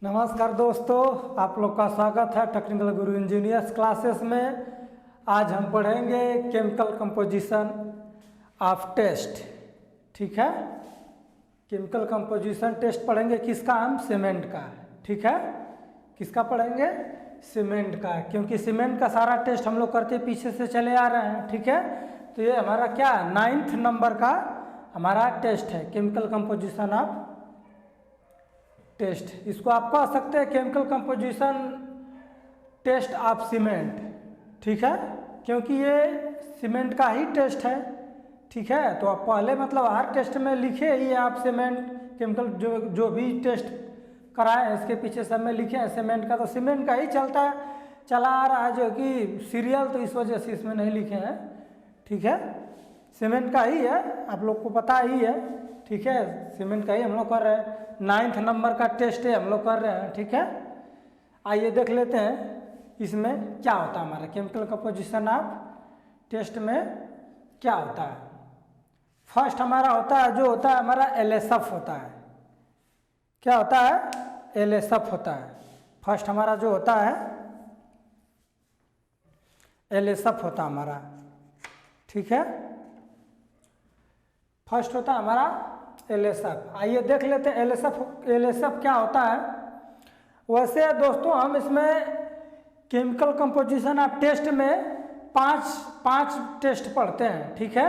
नमस्कार दोस्तों, आप लोग का स्वागत है टेक्निकल गुरु इंजीनियर्स क्लासेस में। आज हम पढ़ेंगे केमिकल कंपोजिशन ऑफ टेस्ट। ठीक है, केमिकल कंपोजिशन टेस्ट पढ़ेंगे। किसका? हम सीमेंट का। ठीक है, किसका पढ़ेंगे? सीमेंट का, क्योंकि सीमेंट का सारा टेस्ट हम लोग करते पीछे से चले आ रहे हैं। ठीक है, तो ये हमारा क्या 9th नंबर का हमारा टेस्ट है, केमिकल कंपोजिशन ऑफ टेस्ट। इसको आप कह सकते हैं chemical composition test of cement. ठीक है, क्योंकि ये सीमेंट का ही टेस्ट है। ठीक है, तो आप पहले मतलब हर टेस्ट में लिखे ही आप सीमेंट केमिकल जो भी टेस्ट कराए हैं इसके पीछे सब में लिखे हैं सीमेंट का। तो सीमेंट का ही चला आ रहा है, जो कि सीरियल, तो इस वजह से इसमें नहीं लिखे हैं। ठीक है, सीमेंट का ही है, आप लोग को पता ही है। ठीक है, सीमेंट का ही हम लोग कर रहे हैं। 9th नंबर का टेस्ट है, हम लोग कर रहे हैं। ठीक है, आइए देख लेते हैं इसमें क्या होता है हमारा केमिकल कंपोजिशन ऑफ टेस्ट में क्या होता है। फर्स्ट हमारा होता है, जो होता है हमारा एलएसएफ होता है। क्या होता है? एलएसएफ होता है। फर्स्ट हमारा जो होता है एलएसएफ होता है हमारा। ठीक है, फर्स्ट होता है हमारा एलएसएफ। आइए देख लेते हैं एलएसएफ क्या होता है। वैसे दोस्तों हम इसमें केमिकल कंपोजिशन ऑफ टेस्ट में पांच टेस्ट पढ़ते हैं। ठीक है,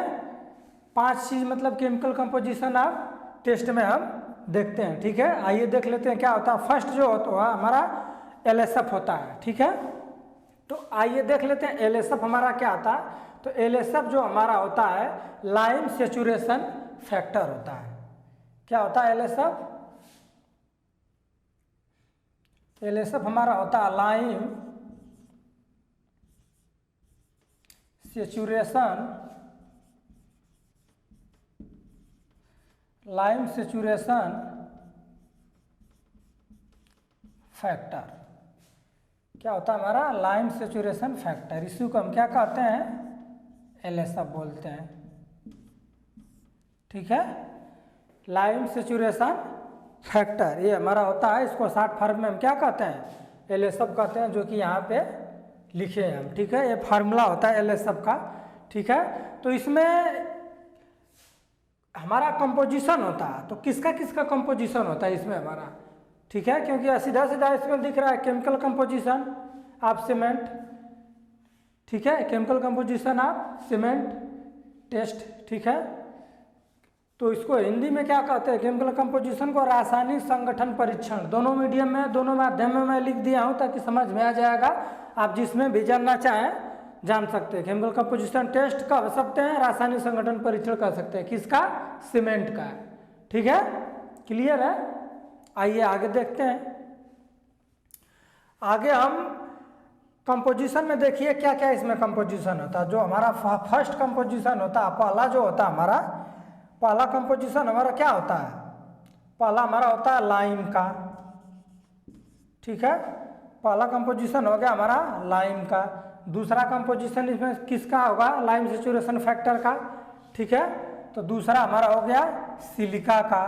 5 चीज मतलब केमिकल कंपोजिशन ऑफ टेस्ट में हम देखते हैं। ठीक है, आइए देख लेते हैं क्या होता है। फर्स्ट जो होता है हमारा एलएसएफ होता है। ठीक है, तो आइए देख लेते हैं एलएसएफ हमारा क्या होता है। तो एलएसएफ जो हमारा होता है लाइम सेचुरेशन फैक्टर होता है। क्या होता है एलएसएफ? एलएसएफ हमारा होता है लाइम सेचुरेशन फैक्टर। क्या होता है हमारा? Lime saturation factor. इसी को हम क्या कहते हैं? एलएसएफ बोलते हैं। ठीक है, लाइम सेचुरेशन फैक्टर ये हमारा होता है। इसको शॉर्ट फॉर्म में हम क्या कहते हैं? एलएसएफ कहते हैं, जो कि यहाँ पे लिखे हैं हम। ठीक है, ये फार्मूला होता है एलएसएफ का। ठीक है, तो इसमें हमारा कंपोजिशन होता है। तो किसका किसका कंपोजिशन होता है इसमें हमारा? ठीक है, क्योंकि सीधा सीधा इसमें दिख रहा है केमिकल कंपोजिशन ऑफ सीमेंट। ठीक है, chemical composition of cement test. ठीक है, तो इसको हिंदी में क्या कहते हैं? केमिकल कंपोजिशन को रासायनिक संगठन परीक्षण। दोनों मीडियम में, दोनों माध्यम में मैं लिख दिया हूँ ताकि समझ में आ जाएगा। आप जिसमें भी जानना चाहें जान सकते हैं। केमिकल कंपोजिशन टेस्ट कर सकते हैं, रासायनिक संगठन परीक्षण कर सकते हैं। किसका? सीमेंट का। ठीक है, क्लियर है? आइए आगे देखते हैं। आगे हम कंपोजिशन में देखिए क्या क्या इसमें कंपोजिशन होता है। जो हमारा फर्स्ट कंपोजिशन होता है, पहला जो होता है हमारा, पहला कंपोजिशन हमारा क्या होता है? पहला हमारा होता है लाइम का। ठीक है, पहला कंपोजिशन हो गया हमारा लाइम का। दूसरा कंपोजिशन इसमें किसका होगा? लाइम सेचुरेशन फैक्टर का। ठीक है, तो दूसरा हमारा हो गया सिलिका का।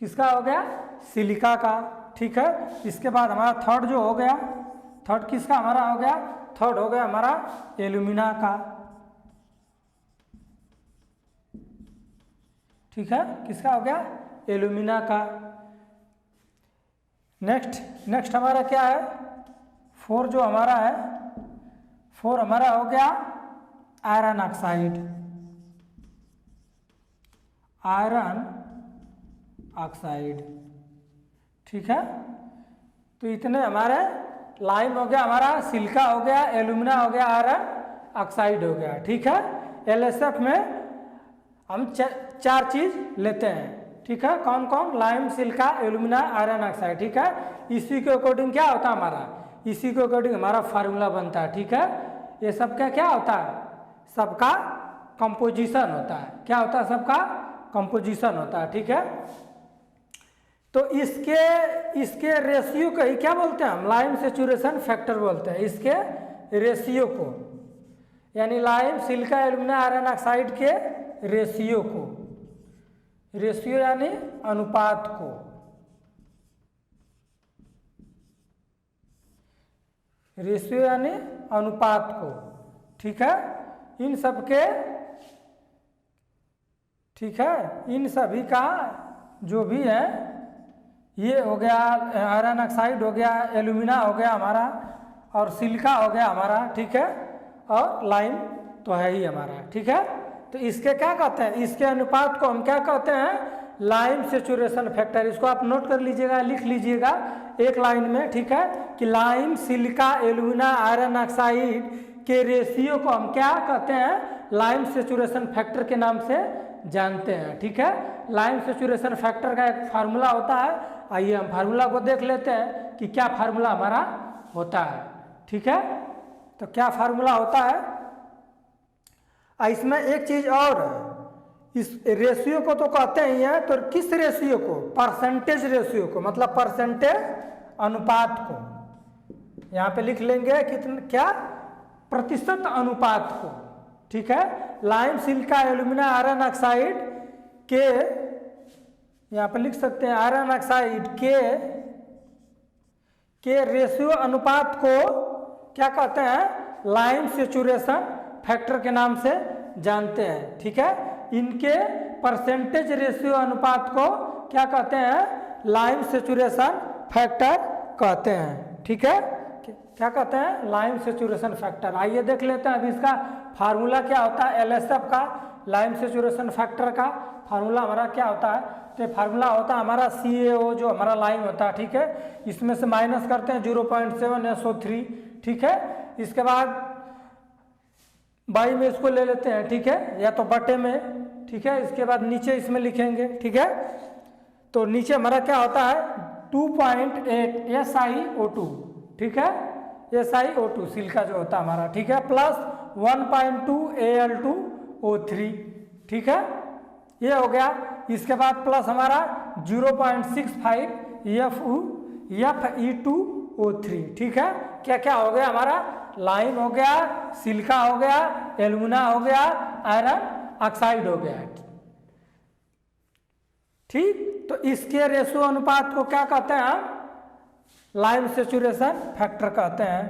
किसका हो गया? सिलिका का। ठीक है, इसके बाद हमारा थर्ड जो हो गया, थर्ड किसका हमारा हो गया? थर्ड हो गया हमारा एल्यूमिना का। ठीक है, किसका हो गया? एल्यूमिना का। नेक्स्ट हमारा क्या है? 4 जो हमारा है, 4 हमारा हो गया आयरन ऑक्साइड। Iron oxide. ठीक है, तो इतने हमारे लाइम हो गया हमारा, सिलिका हो गया, एल्यूमिना हो गया, आयरन ऑक्साइड हो गया। ठीक है, एलएसएफ में हम 4 चीज लेते हैं। ठीक है, कौन कौन? Lime, silica, alumina, iron oxide. ठीक है, इसी के अकॉर्डिंग क्या होता है हमारा? इसी के अकॉर्डिंग हमारा फार्मूला बनता है। ठीक है, ये सबका क्या होता है? सबका कंपोजिशन होता है। क्या होता है? सबका कंपोजिशन होता है। ठीक है, तो इसके रेशियो को ही क्या बोलते हैं हम? लाइम सेचुरेशन फैक्टर बोलते हैं। इसके रेशियो को, यानी lime, silica, alumina, iron oxide के रेशियो को, रेशियो यानी अनुपात को। रेशियो यानी अनुपात को, ठीक है। इन सब के, ठीक है, इन सभी का जो भी है, ये हो गया आयरन ऑक्साइड हो गया, एल्यूमिना हो गया हमारा, और सिलिका हो गया हमारा, ठीक है, और लाइम तो है ही हमारा, ठीक है। तो इसके क्या कहते हैं, इसके अनुपात को हम क्या कहते हैं, लाइम सेचुरेशन फैक्टर। इसको आप नोट कर लीजिएगा, लिख लीजिएगा एक लाइन में, ठीक है, कि lime, silica, alumina, iron oxide के रेशियो को हम क्या कहते हैं, लाइम सेचुरेशन फैक्टर के नाम से जानते हैं, ठीक है। लाइम सेचुरेशन फैक्टर का एक फार्मूला होता है, आइए हम फार्मूला को देख लेते हैं कि क्या फार्मूला हमारा होता है, ठीक है। तो क्या फार्मूला होता है, इसमें एक चीज और है, इस रेशियो को तो कहते ही हैं, तो किस रेशियो को, परसेंटेज रेशियो को, मतलब परसेंटेज अनुपात को यहाँ पे लिख लेंगे, कितने, क्या, प्रतिशत अनुपात को, ठीक है। Lime, silica, alumina, iron oxide के, यहाँ पे लिख सकते हैं आयरन ऑक्साइड के रेशियो अनुपात को क्या कहते हैं, लाइम सेचुरेशन फैक्टर के नाम से जानते हैं, ठीक है। इनके परसेंटेज रेशियो अनुपात को क्या कहते हैं, लाइम सेचुरेशन फैक्टर कहते हैं, ठीक है। क्या कहते हैं, लाइम सेचुरेशन फैक्टर। आइए देख लेते हैं अभी इसका फार्मूला क्या होता है, एलएसएफ का, लाइम सेचुरेशन फैक्टर का फार्मूला हमारा क्या होता है। तो फार्मूला होता है हमारा CaO, जो हमारा लाइम होता है, ठीक है, इसमें से माइनस करते हैं 0.7 SO3, ठीक है। इसके बाद बाई में इसको ले लेते हैं, ठीक है, या तो बटे में, ठीक है। इसके बाद नीचे इसमें लिखेंगे, ठीक है। तो नीचे हमारा क्या होता है, 2.8 SiO2, ठीक है, SiO2 सिलिका जो होता है हमारा, ठीक है, प्लस 1.2 Al2O3, ठीक है, ये हो गया। इसके बाद प्लस हमारा 0.65 Fe2O3, ठीक है। क्या क्या हो गया हमारा, लाइम हो गया, सिलिका हो गया, एल्यूमिना हो गया, आयरन ऑक्साइड हो गया, ठीक। तो इसके रेशियो अनुपात को क्या कहते हैं हम, लाइम सेचुरेशन फैक्टर कहते हैं।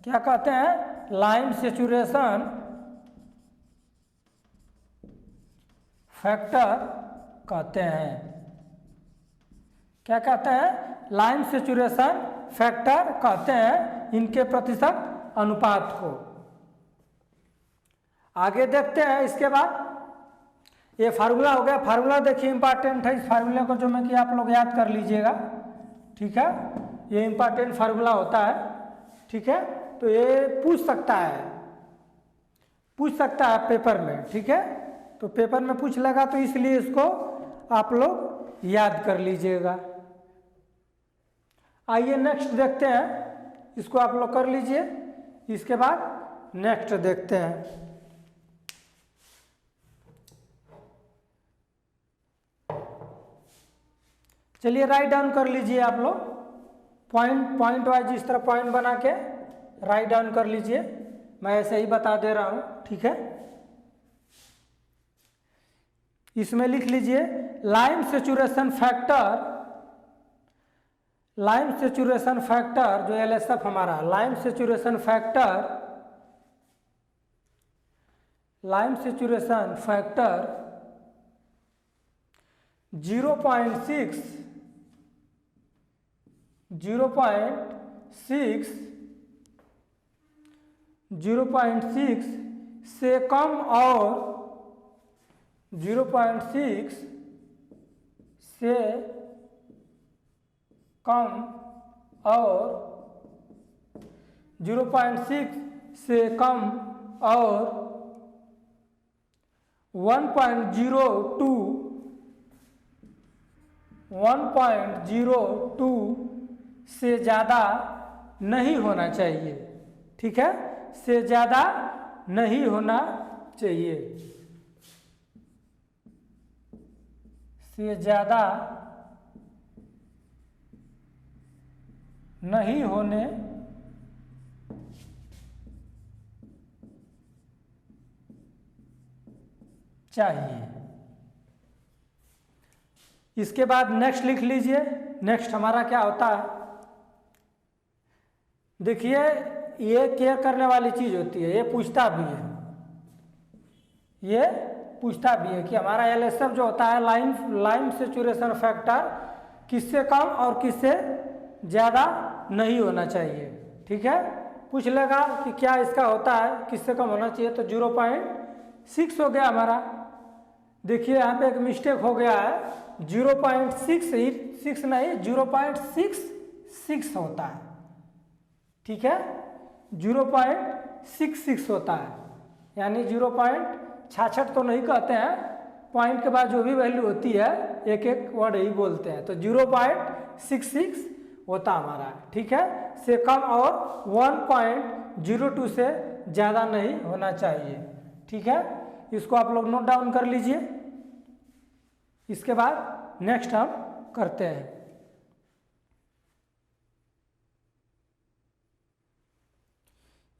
क्या कहते हैं, लाइम सेचुरेशन फैक्टर कहते हैं। क्या कहते हैं, लाइम सेचुरेशन फैक्टर कहते हैं इनके प्रतिशत अनुपात को। आगे देखते हैं, इसके बाद ये फार्मूला हो गया। फार्मूला देखिए इंपॉर्टेंट है, इस फार्मूले को जो मैं कि आप लोग याद कर लीजिएगा, ठीक है। ये इंपॉर्टेंट फार्मूला होता है, ठीक है। तो ये पूछ सकता है पेपर में, ठीक है। तो पेपर में पूछ लेगा, तो इसलिए इसको आप लोग याद कर लीजिएगा। आइए नेक्स्ट देखते हैं, इसको आप लोग कर लीजिए, इसके बाद नेक्स्ट देखते हैं। चलिए राइट डाउन कर लीजिए आप लोग, पॉइंट वाइज इस तरह पॉइंट बना के राइट डाउन कर लीजिए, मैं ऐसे ही बता दे रहा हूं, ठीक है। इसमें लिख लीजिए लाइम सेचुरेशन फैक्टर जो एलएसएफ हमारा, लाइम सेचुरेशन फैक्टर 0.6 से कम और 0.6 से कम और 0.6 से कम और 1.02 से ज़्यादा नहीं होना चाहिए, ठीक है, से ज़्यादा नहीं होना चाहिए, से ज़्यादा नहीं होने चाहिए। इसके बाद नेक्स्ट लिख लीजिए, नेक्स्ट हमारा क्या होता है, देखिए ये केयर करने वाली चीज़ होती है, ये पूछता भी है, ये पूछता भी है कि हमारा LSF जो होता है लाइम सेचुरेशन फैक्टर किससे कम और किससे ज़्यादा नहीं होना चाहिए। ठीक है, पूछ लेगा कि क्या इसका होता है, किससे कम होना चाहिए, तो 0.6 हो गया हमारा। देखिए यहाँ पे एक मिस्टेक हो गया है, 0.6 नहीं 0.66 होता है। ठीक है, 0.66 होता है, यानी 0.66 तो नहीं कहते हैं, पॉइंट के बाद जो भी वैल्यू होती है एक एक वर्ड ही बोलते हैं, तो 0.66 होता हमारा। ठीक है, से कम और 1.02 से ज़्यादा नहीं होना चाहिए। ठीक है, इसको आप लोग नोट डाउन कर लीजिए। इसके बाद नेक्स्ट हम करते हैं।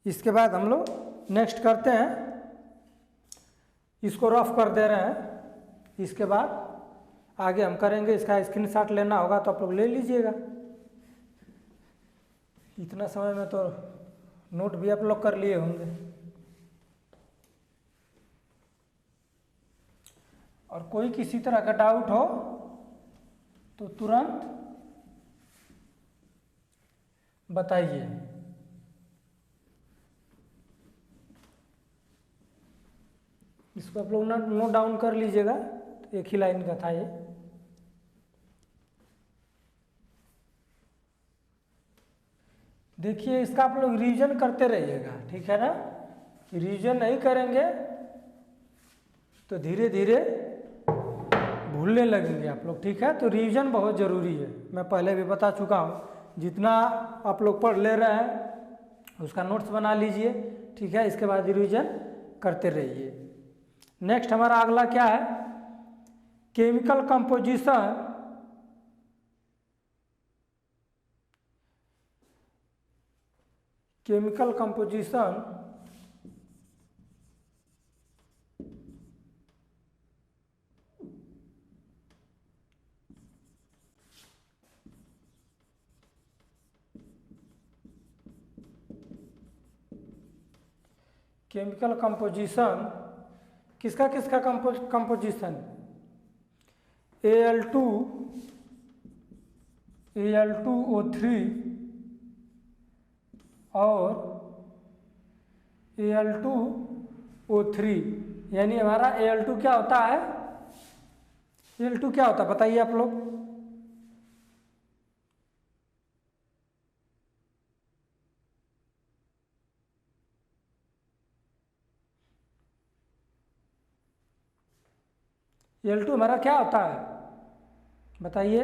इसके बाद हम लोग नेक्स्ट करते हैं, इसको रफ कर दे रहे हैं। इसके बाद आगे हम करेंगे, इसका स्क्रीनशॉट लेना होगा तो आप लोग ले लीजिएगा। इतना समय में तो नोट भी आप लोग कर लिए होंगे। और कोई किसी तरह का डाउट हो तो तुरंत बताइए। इसको आप लोग नोट डाउन कर लीजिएगा, तो एक ही लाइन का था ये। देखिए इसका आप लोग रिवीजन करते रहिएगा, ठीक है ना। रिवीजन नहीं करेंगे तो धीरे धीरे भूलने लगेंगे आप लोग। ठीक है, तो रिवीजन बहुत ज़रूरी है, मैं पहले भी बता चुका हूँ। जितना आप लोग पढ़ ले रहे हैं उसका नोट्स बना लीजिए। ठीक है, इसके बाद रिवीजन करते रहिए। नेक्स्ट हमारा अगला क्या है, chemical composition. Chemical composition chemical composition किसका किसका कंपोजिशन, Al2O3 और Al2O3, यानी हमारा Al2 क्या होता है, Al2 क्या होता है बताइए आप लोग। Al2 हमारा क्या होता है बताइए,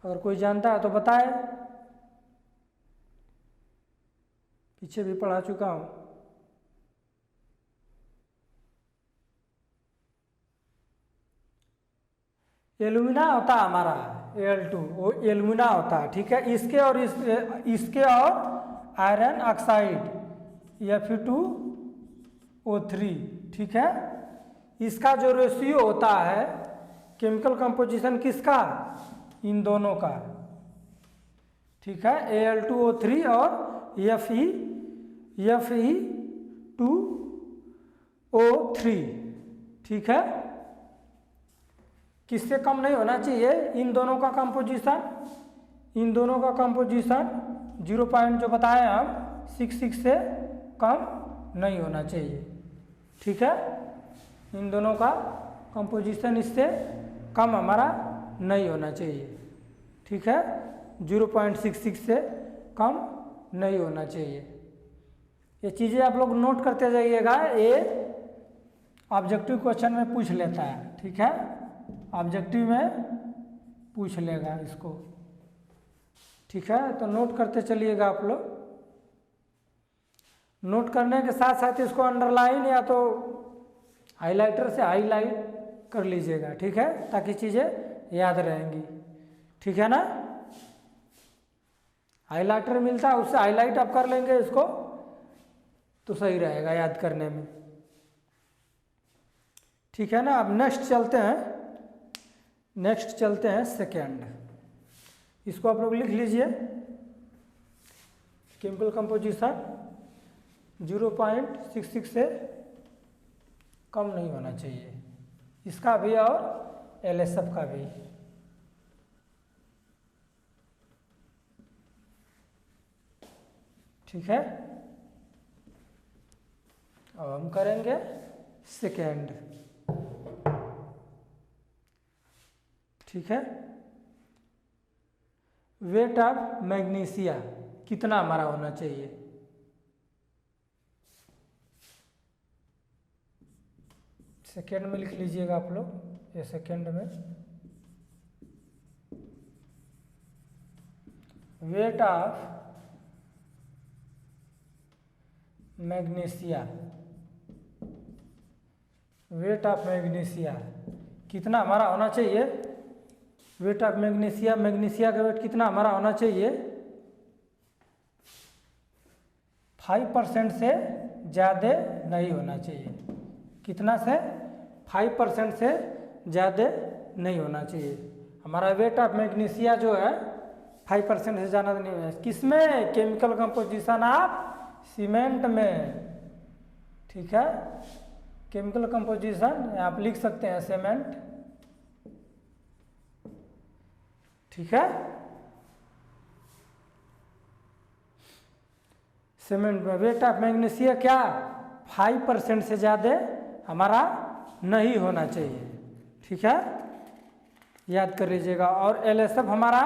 अगर कोई जानता है तो बताए, पीछे भी पढ़ा चुका हूँ। एल्यूमिना होता है हमारा Al2, वो एल्यूमिना होता है। ठीक है, इसके और इसके और आयरन ऑक्साइड Fe2O3। ठीक है, इसका जो रेशियो होता है केमिकल कंपोजिशन किसका, इन दोनों का। ठीक है, Al2O3 और Fe2O3। ठीक है, किससे कम नहीं होना चाहिए, इन दोनों का कंपोजिशन, इन दोनों का कंपोजिशन 0 पॉइंट जो बताए हम 66 से कम नहीं होना चाहिए। ठीक है, इन दोनों का कंपोजिशन इससे कम हमारा नहीं होना चाहिए। ठीक है, 0.66 से कम नहीं होना चाहिए। ये चीज़ें आप लोग नोट करते जाइएगा, ये ऑब्जेक्टिव क्वेश्चन में पूछ लेता है। ठीक है, ऑब्जेक्टिव में पूछ लेगा इसको। ठीक है, तो नोट करते चलिएगा आप लोग। नोट करने के साथ साथ इसको अंडरलाइन या तो हाइलाइटर से हाईलाइट कर लीजिएगा। ठीक है, ताकि चीज़ें याद रहेंगी। ठीक है ना, हाइलाइटर मिलता है उससे हाईलाइट आप कर लेंगे इसको तो सही रहेगा याद करने में। ठीक है ना, अब नेक्स्ट चलते हैं सेकेंड। इसको आप लोग लिख लीजिए। केमिकल कंपोजिशन 0.66 से कम नहीं होना चाहिए, इसका भी और LSF का भी। ठीक है, अब हम करेंगे सेकेंड। ठीक है, वेट ऑफ मैग्नीशिया कितना हमारा होना चाहिए? सेकेंड में लिख लीजिएगा आप लोग, ये सेकेंड में weight of magnesia, weight of magnesia कितना हमारा होना चाहिए? वेट ऑफ मैग्नीशिया, मैग्नीशिया का वेट कितना हमारा होना चाहिए? 5% से ज़्यादा नहीं होना चाहिए। कितना से? 5% से ज़्यादा नहीं होना चाहिए। हमारा वेट ऑफ मैग्नीशिया जो है 5% से ज़्यादा नहीं होना चाहिए। किसमें? केमिकल कंपोजिशन ऑफ सीमेंट में। ठीक है, केमिकल कंपोजिशन आप लिख सकते हैं सीमेंट। ठीक है, सीमेंट में वेट ऑफ मैग्नीशिया क्या? 5% से ज़्यादा हमारा नहीं होना चाहिए। ठीक है, याद कर लीजिएगा। और LSF हमारा,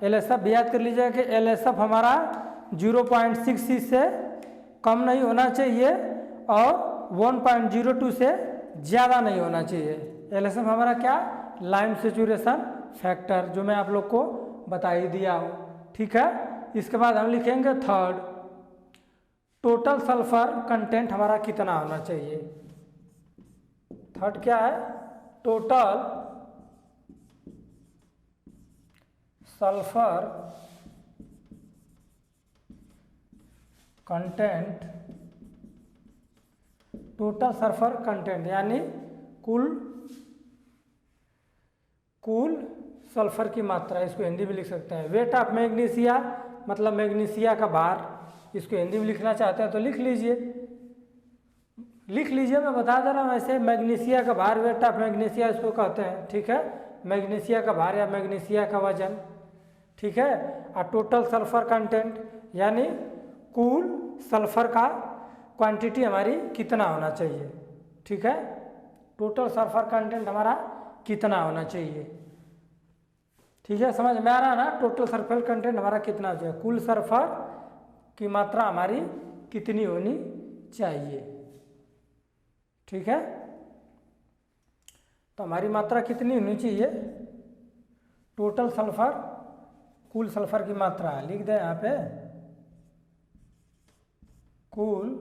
LSF भी याद कर लीजिएगा कि LSF हमारा 0.66 से कम नहीं होना चाहिए और 1.02 से ज़्यादा नहीं होना चाहिए। LSF हमारा क्या? लाइम सेचुरेशन फैक्टर, जो मैं आप लोग को बता ही दिया हूँ। ठीक है, इसके बाद हम लिखेंगे थर्ड, टोटल सल्फर कंटेंट हमारा कितना होना चाहिए? थर्ड क्या है? Total sulphur content, total sulphur content यानी कुल सल्फर की मात्रा, इसको हिंदी में लिख सकते हैं। वेट ऑफ मैग्नीशिया मतलब मैग्नीशिया का भार, इसको हिंदी में लिखना चाहते हैं तो लिख लीजिए, मैं बता दे रहा हूँ। ऐसे मैग्नीशिया का भार, वेट ऑफ मैग्नीशिया इसको कहते हैं। ठीक है, मैग्नीशिया का भार या मैग्नीशिया का वजन। ठीक है, और टोटल सल्फर कंटेंट यानी कुल सल्फर का क्वांटिटी हमारी कितना होना चाहिए। ठीक है, टोटल सल्फर कंटेंट हमारा कितना होना चाहिए। ठीक है, समझ में आ रहा है ना? टोटल सल्फर कंटेंट हमारा कितना हो चाहिए, कुल सल्फर की मात्रा हमारी कितनी होनी चाहिए। ठीक है, तो हमारी मात्रा कितनी होनी चाहिए? टोटल सल्फर, कुल सल्फर की मात्रा लिख दें यहाँ पे, कुल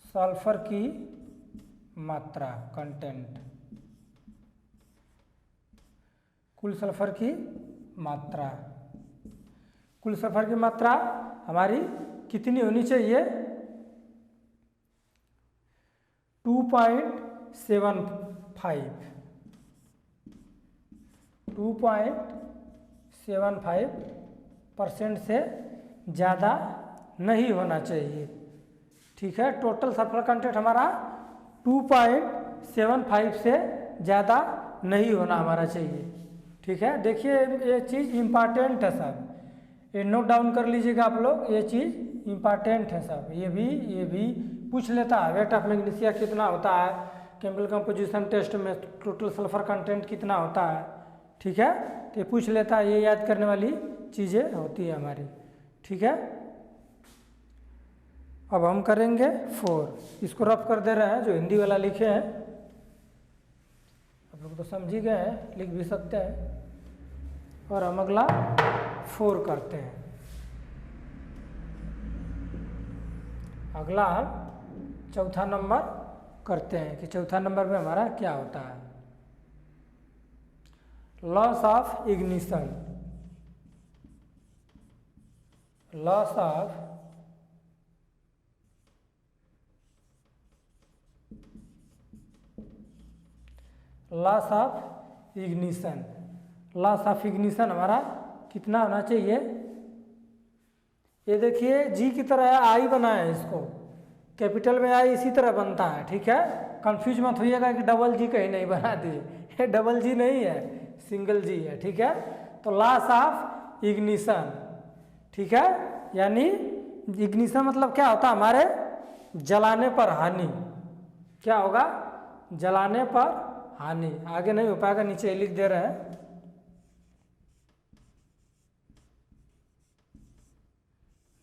सल्फर की मात्रा कंटेंट, कुल सल्फर की मात्रा, कुल सल्फर की मात्रा हमारी कितनी होनी चाहिए? 2.75% से ज़्यादा नहीं होना चाहिए। ठीक है, टोटल सल्फर कंटेंट हमारा 2.75 से ज़्यादा नहीं होना हमारा चाहिए। ठीक है, देखिए ये चीज़ इम्पॉर्टेंट है सब, ये नोट डाउन कर लीजिएगा आप लोग, ये चीज़ इम्पॉर्टेंट है सब। ये भी पूछ लेता है, वेट ऑफ मैग्नीशिया कितना होता है, केमिकल कंपोजिशन टेस्ट में टोटल सल्फर कंटेंट कितना होता है। ठीक है, तो ये पूछ लेता है, ये याद करने वाली चीज़ें होती है हमारी। ठीक है, अब हम करेंगे 4, इसको रफ कर दे रहे हैं, जो हिंदी वाला लिखे हैं आप लोग तो समझ ही गए हैं, लिख भी सकते हैं। और हम अगला 4 करते हैं। अगला हम चौथा नंबर करते हैं कि चौथा नंबर में हमारा क्या होता है। Loss of ignition, loss of ignition, loss of ignition हमारा कितना होना चाहिए, ये देखिए जी की तरह आई बना है, इसको कैपिटल में आई इसी तरह बनता है, ठीक है। कंफ्यूज मत होइएगा कि डबल जी कहीं नहीं बना दिए, ये डबल जी नहीं है, सिंगल जी है, ठीक है। तो लॉस ऑफ इग्निशन, ठीक है, यानी इग्निशन मतलब क्या होता है, हमारे जलाने पर हानि, क्या होगा, जलाने पर हानि। आगे नहीं हो पाएगा, नीचे लिख दे रहे हैं,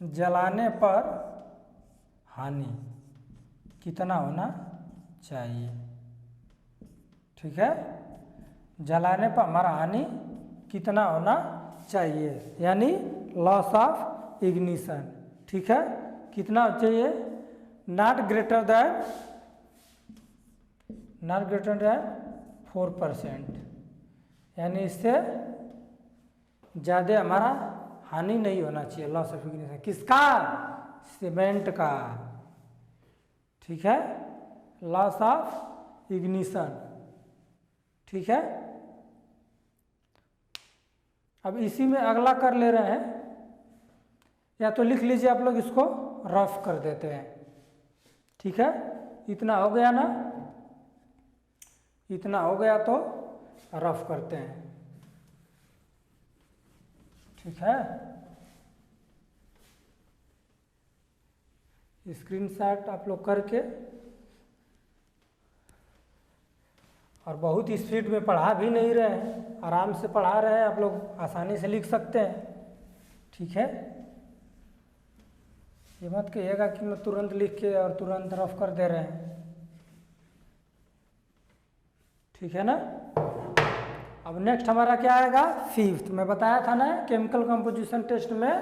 जलाने पर हानि कितना होना चाहिए, ठीक है। जलाने पर हमारा हानि कितना होना चाहिए, यानी लॉस ऑफ इग्निशन, ठीक है, कितना चाहिए, नॉट ग्रेटर देन 4%, यानी इससे ज़्यादा हमारा हानि नहीं होना चाहिए, लॉस ऑफ इग्निशन। किसका, सीमेंट का, ठीक है, लॉस ऑफ इग्निशन, ठीक है। अब इसी में अगला कर ले रहे हैं, या तो लिख लीजिए आप लोग, इसको रफ कर देते हैं, ठीक है। इतना हो गया ना, इतना हो गया तो रफ करते हैं, ठीक है। स्क्रीनशॉट आप लोग करके, और बहुत स्पीड में पढ़ा भी नहीं रहे हैं, आराम से पढ़ा रहे हैं, आप लोग आसानी से लिख सकते हैं, ठीक है। ये मत कहिएगा कि मैं तुरंत लिख के और तुरंत रफ कर दे रहे हैं, ठीक है ना। अब नेक्स्ट हमारा क्या आएगा, फिफ्थ। मैं बताया था ना केमिकल कंपोजिशन टेस्ट में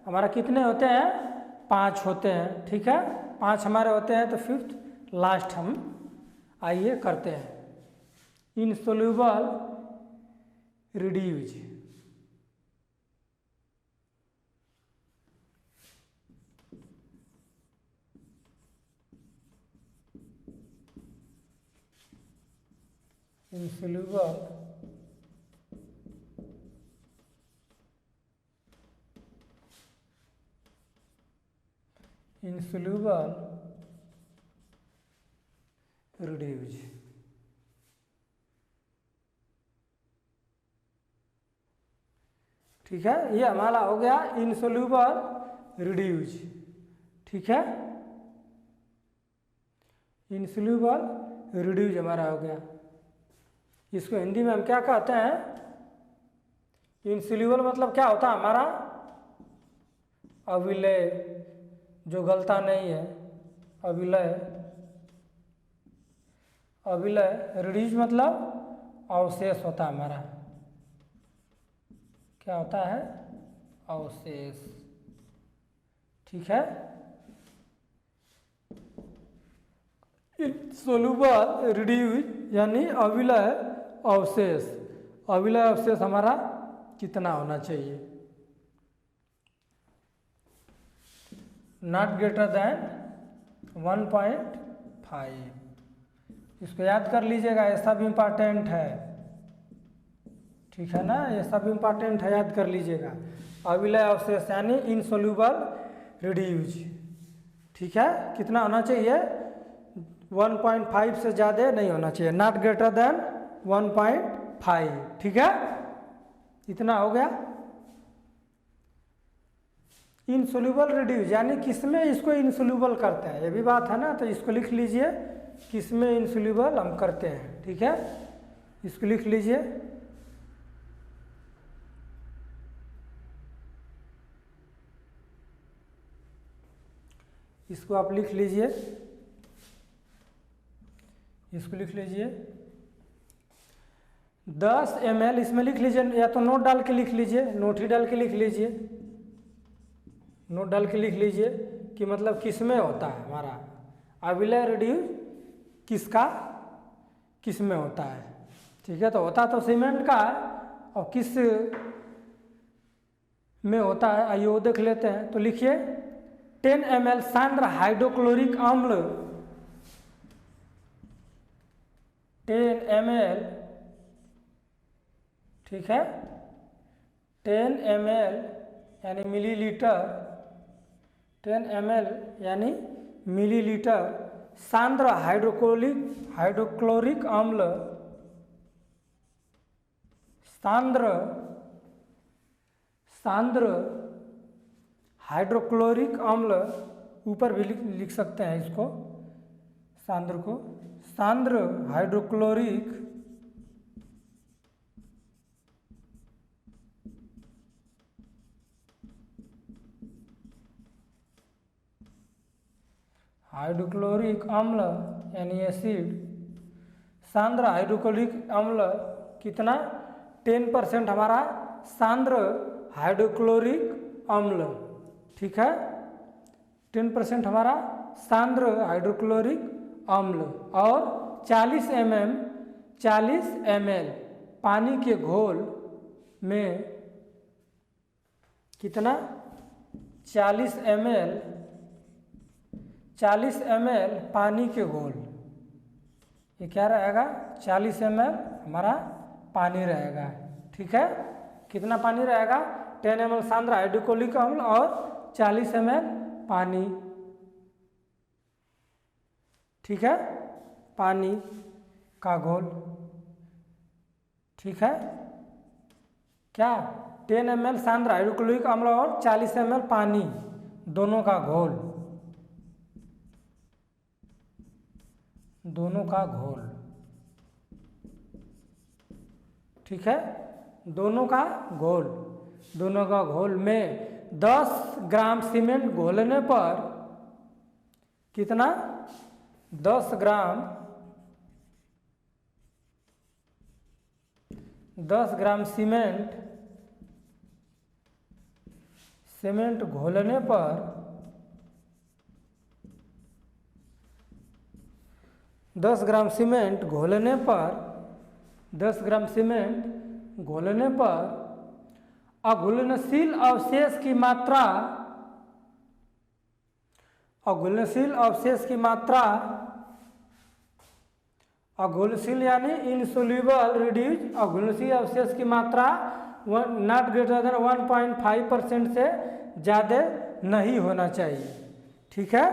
हमारा कितने होते हैं, 5 होते हैं, ठीक है, 5 हमारे होते हैं। तो फिफ्थ लास्ट हम आइए करते हैं, इनसोल्यूबल रिड्यूज, insoluble reduce, ठीक है। ये हमारा हो गया इनसोल्यूबल रिड्यूज, ठीक है, इनसोल्यूबल रिड्यूज हमारा हो गया। इसको हिंदी में हम क्या कहते हैं, इनसोल्यूबल मतलब क्या होता है, हमारा अविलय, जो गलता नहीं है, अविलय, अविलय, रिड्यूज मतलब अवशेष होता है हमारा, क्या होता है, अवशेष, ठीक है। इनसोल्यूबल रिड्यूज यानी अविलय अवशेष, अविलय अवशेष हमारा कितना होना चाहिए, नॉट ग्रेटर देन 1.5। इसको याद कर लीजिएगा, ये सब इम्पॉर्टेंट है, ठीक है ना, ये सब इम्पॉर्टेंट है, याद कर लीजिएगा। अविलय अवशेष यानी इनसोल्यूबल रिड्यूज, ठीक है, कितना होना चाहिए, 1.5 से ज़्यादा नहीं होना चाहिए, नॉट ग्रेटर देन 1.5, ठीक है। इतना हो गया इनसोल्यूबल रिड्यूज, यानी किसमें इसको इनसोल्यूबल करते हैं, ये भी बात है ना, तो इसको लिख लीजिए, किसमें इनसोल्यूबल हम करते हैं, ठीक है। इसको लिख लीजिए, इसको आप लिख लीजिए, इसको लिख लीजिए 10 ml, इसमें लिख लीजिए, या तो नोट डाल के लिख लीजिए, नोट ही डाल के लिख लीजिए, नोट डाल के लिख लीजिए कि मतलब किस में होता है हमारा अविलय रिड्यूज, किसका, किस में होता है, ठीक है। तो होता तो सीमेंट का है, और किस में होता है आइए वो देख लेते हैं। तो लिखिए 10 ml सांद्र हाइड्रोक्लोरिक अम्ल, 10 ml, ठीक है, 10 ml यानी मिलीलीटर, 10 ml यानी मिलीलीटर सांद्र हाइड्रोक्लोरिक अम्ल, सांद्र हाइड्रोक्लोरिक अम्ल, ऊपर भी लिख सकते हैं इसको सांद्र को, सांद्र हाइड्रोक्लोरिक अम्ल यानी एसिड, सांद्र हाइड्रोक्लोरिक अम्ल कितना 10% हमारा सांद्र हाइड्रोक्लोरिक अम्ल, ठीक है 10% हमारा सांद्र हाइड्रोक्लोरिक अम्ल, और 40 ml पानी के घोल में कितना 40 ml पानी के घोल, ये क्या रहेगा 40 ml हमारा पानी रहेगा, ठीक है कितना पानी रहेगा 10 ml सांद्र हाइड्रोक्लोरिक अम्ल और 40 ml पानी, ठीक है पानी का घोल, ठीक है क्या 10 ml सांद्र हाइड्रोक्लोरिक अम्ल और 40 ml पानी दोनों का घोल, ठीक है दोनों का घोल में 10 ग्राम सीमेंट घोलने पर कितना 10 ग्राम सीमेंट घोलने पर 10 ग्राम सीमेंट घोलने पर अघुलनशील अवशेष की मात्रा अघुलनशील यानी इनसोल्यूबल रिड्यूस, अघुलनशील अवशेष की मात्रा नॉट ग्रेटर देन 1.5% से ज़्यादा नहीं होना चाहिए, ठीक है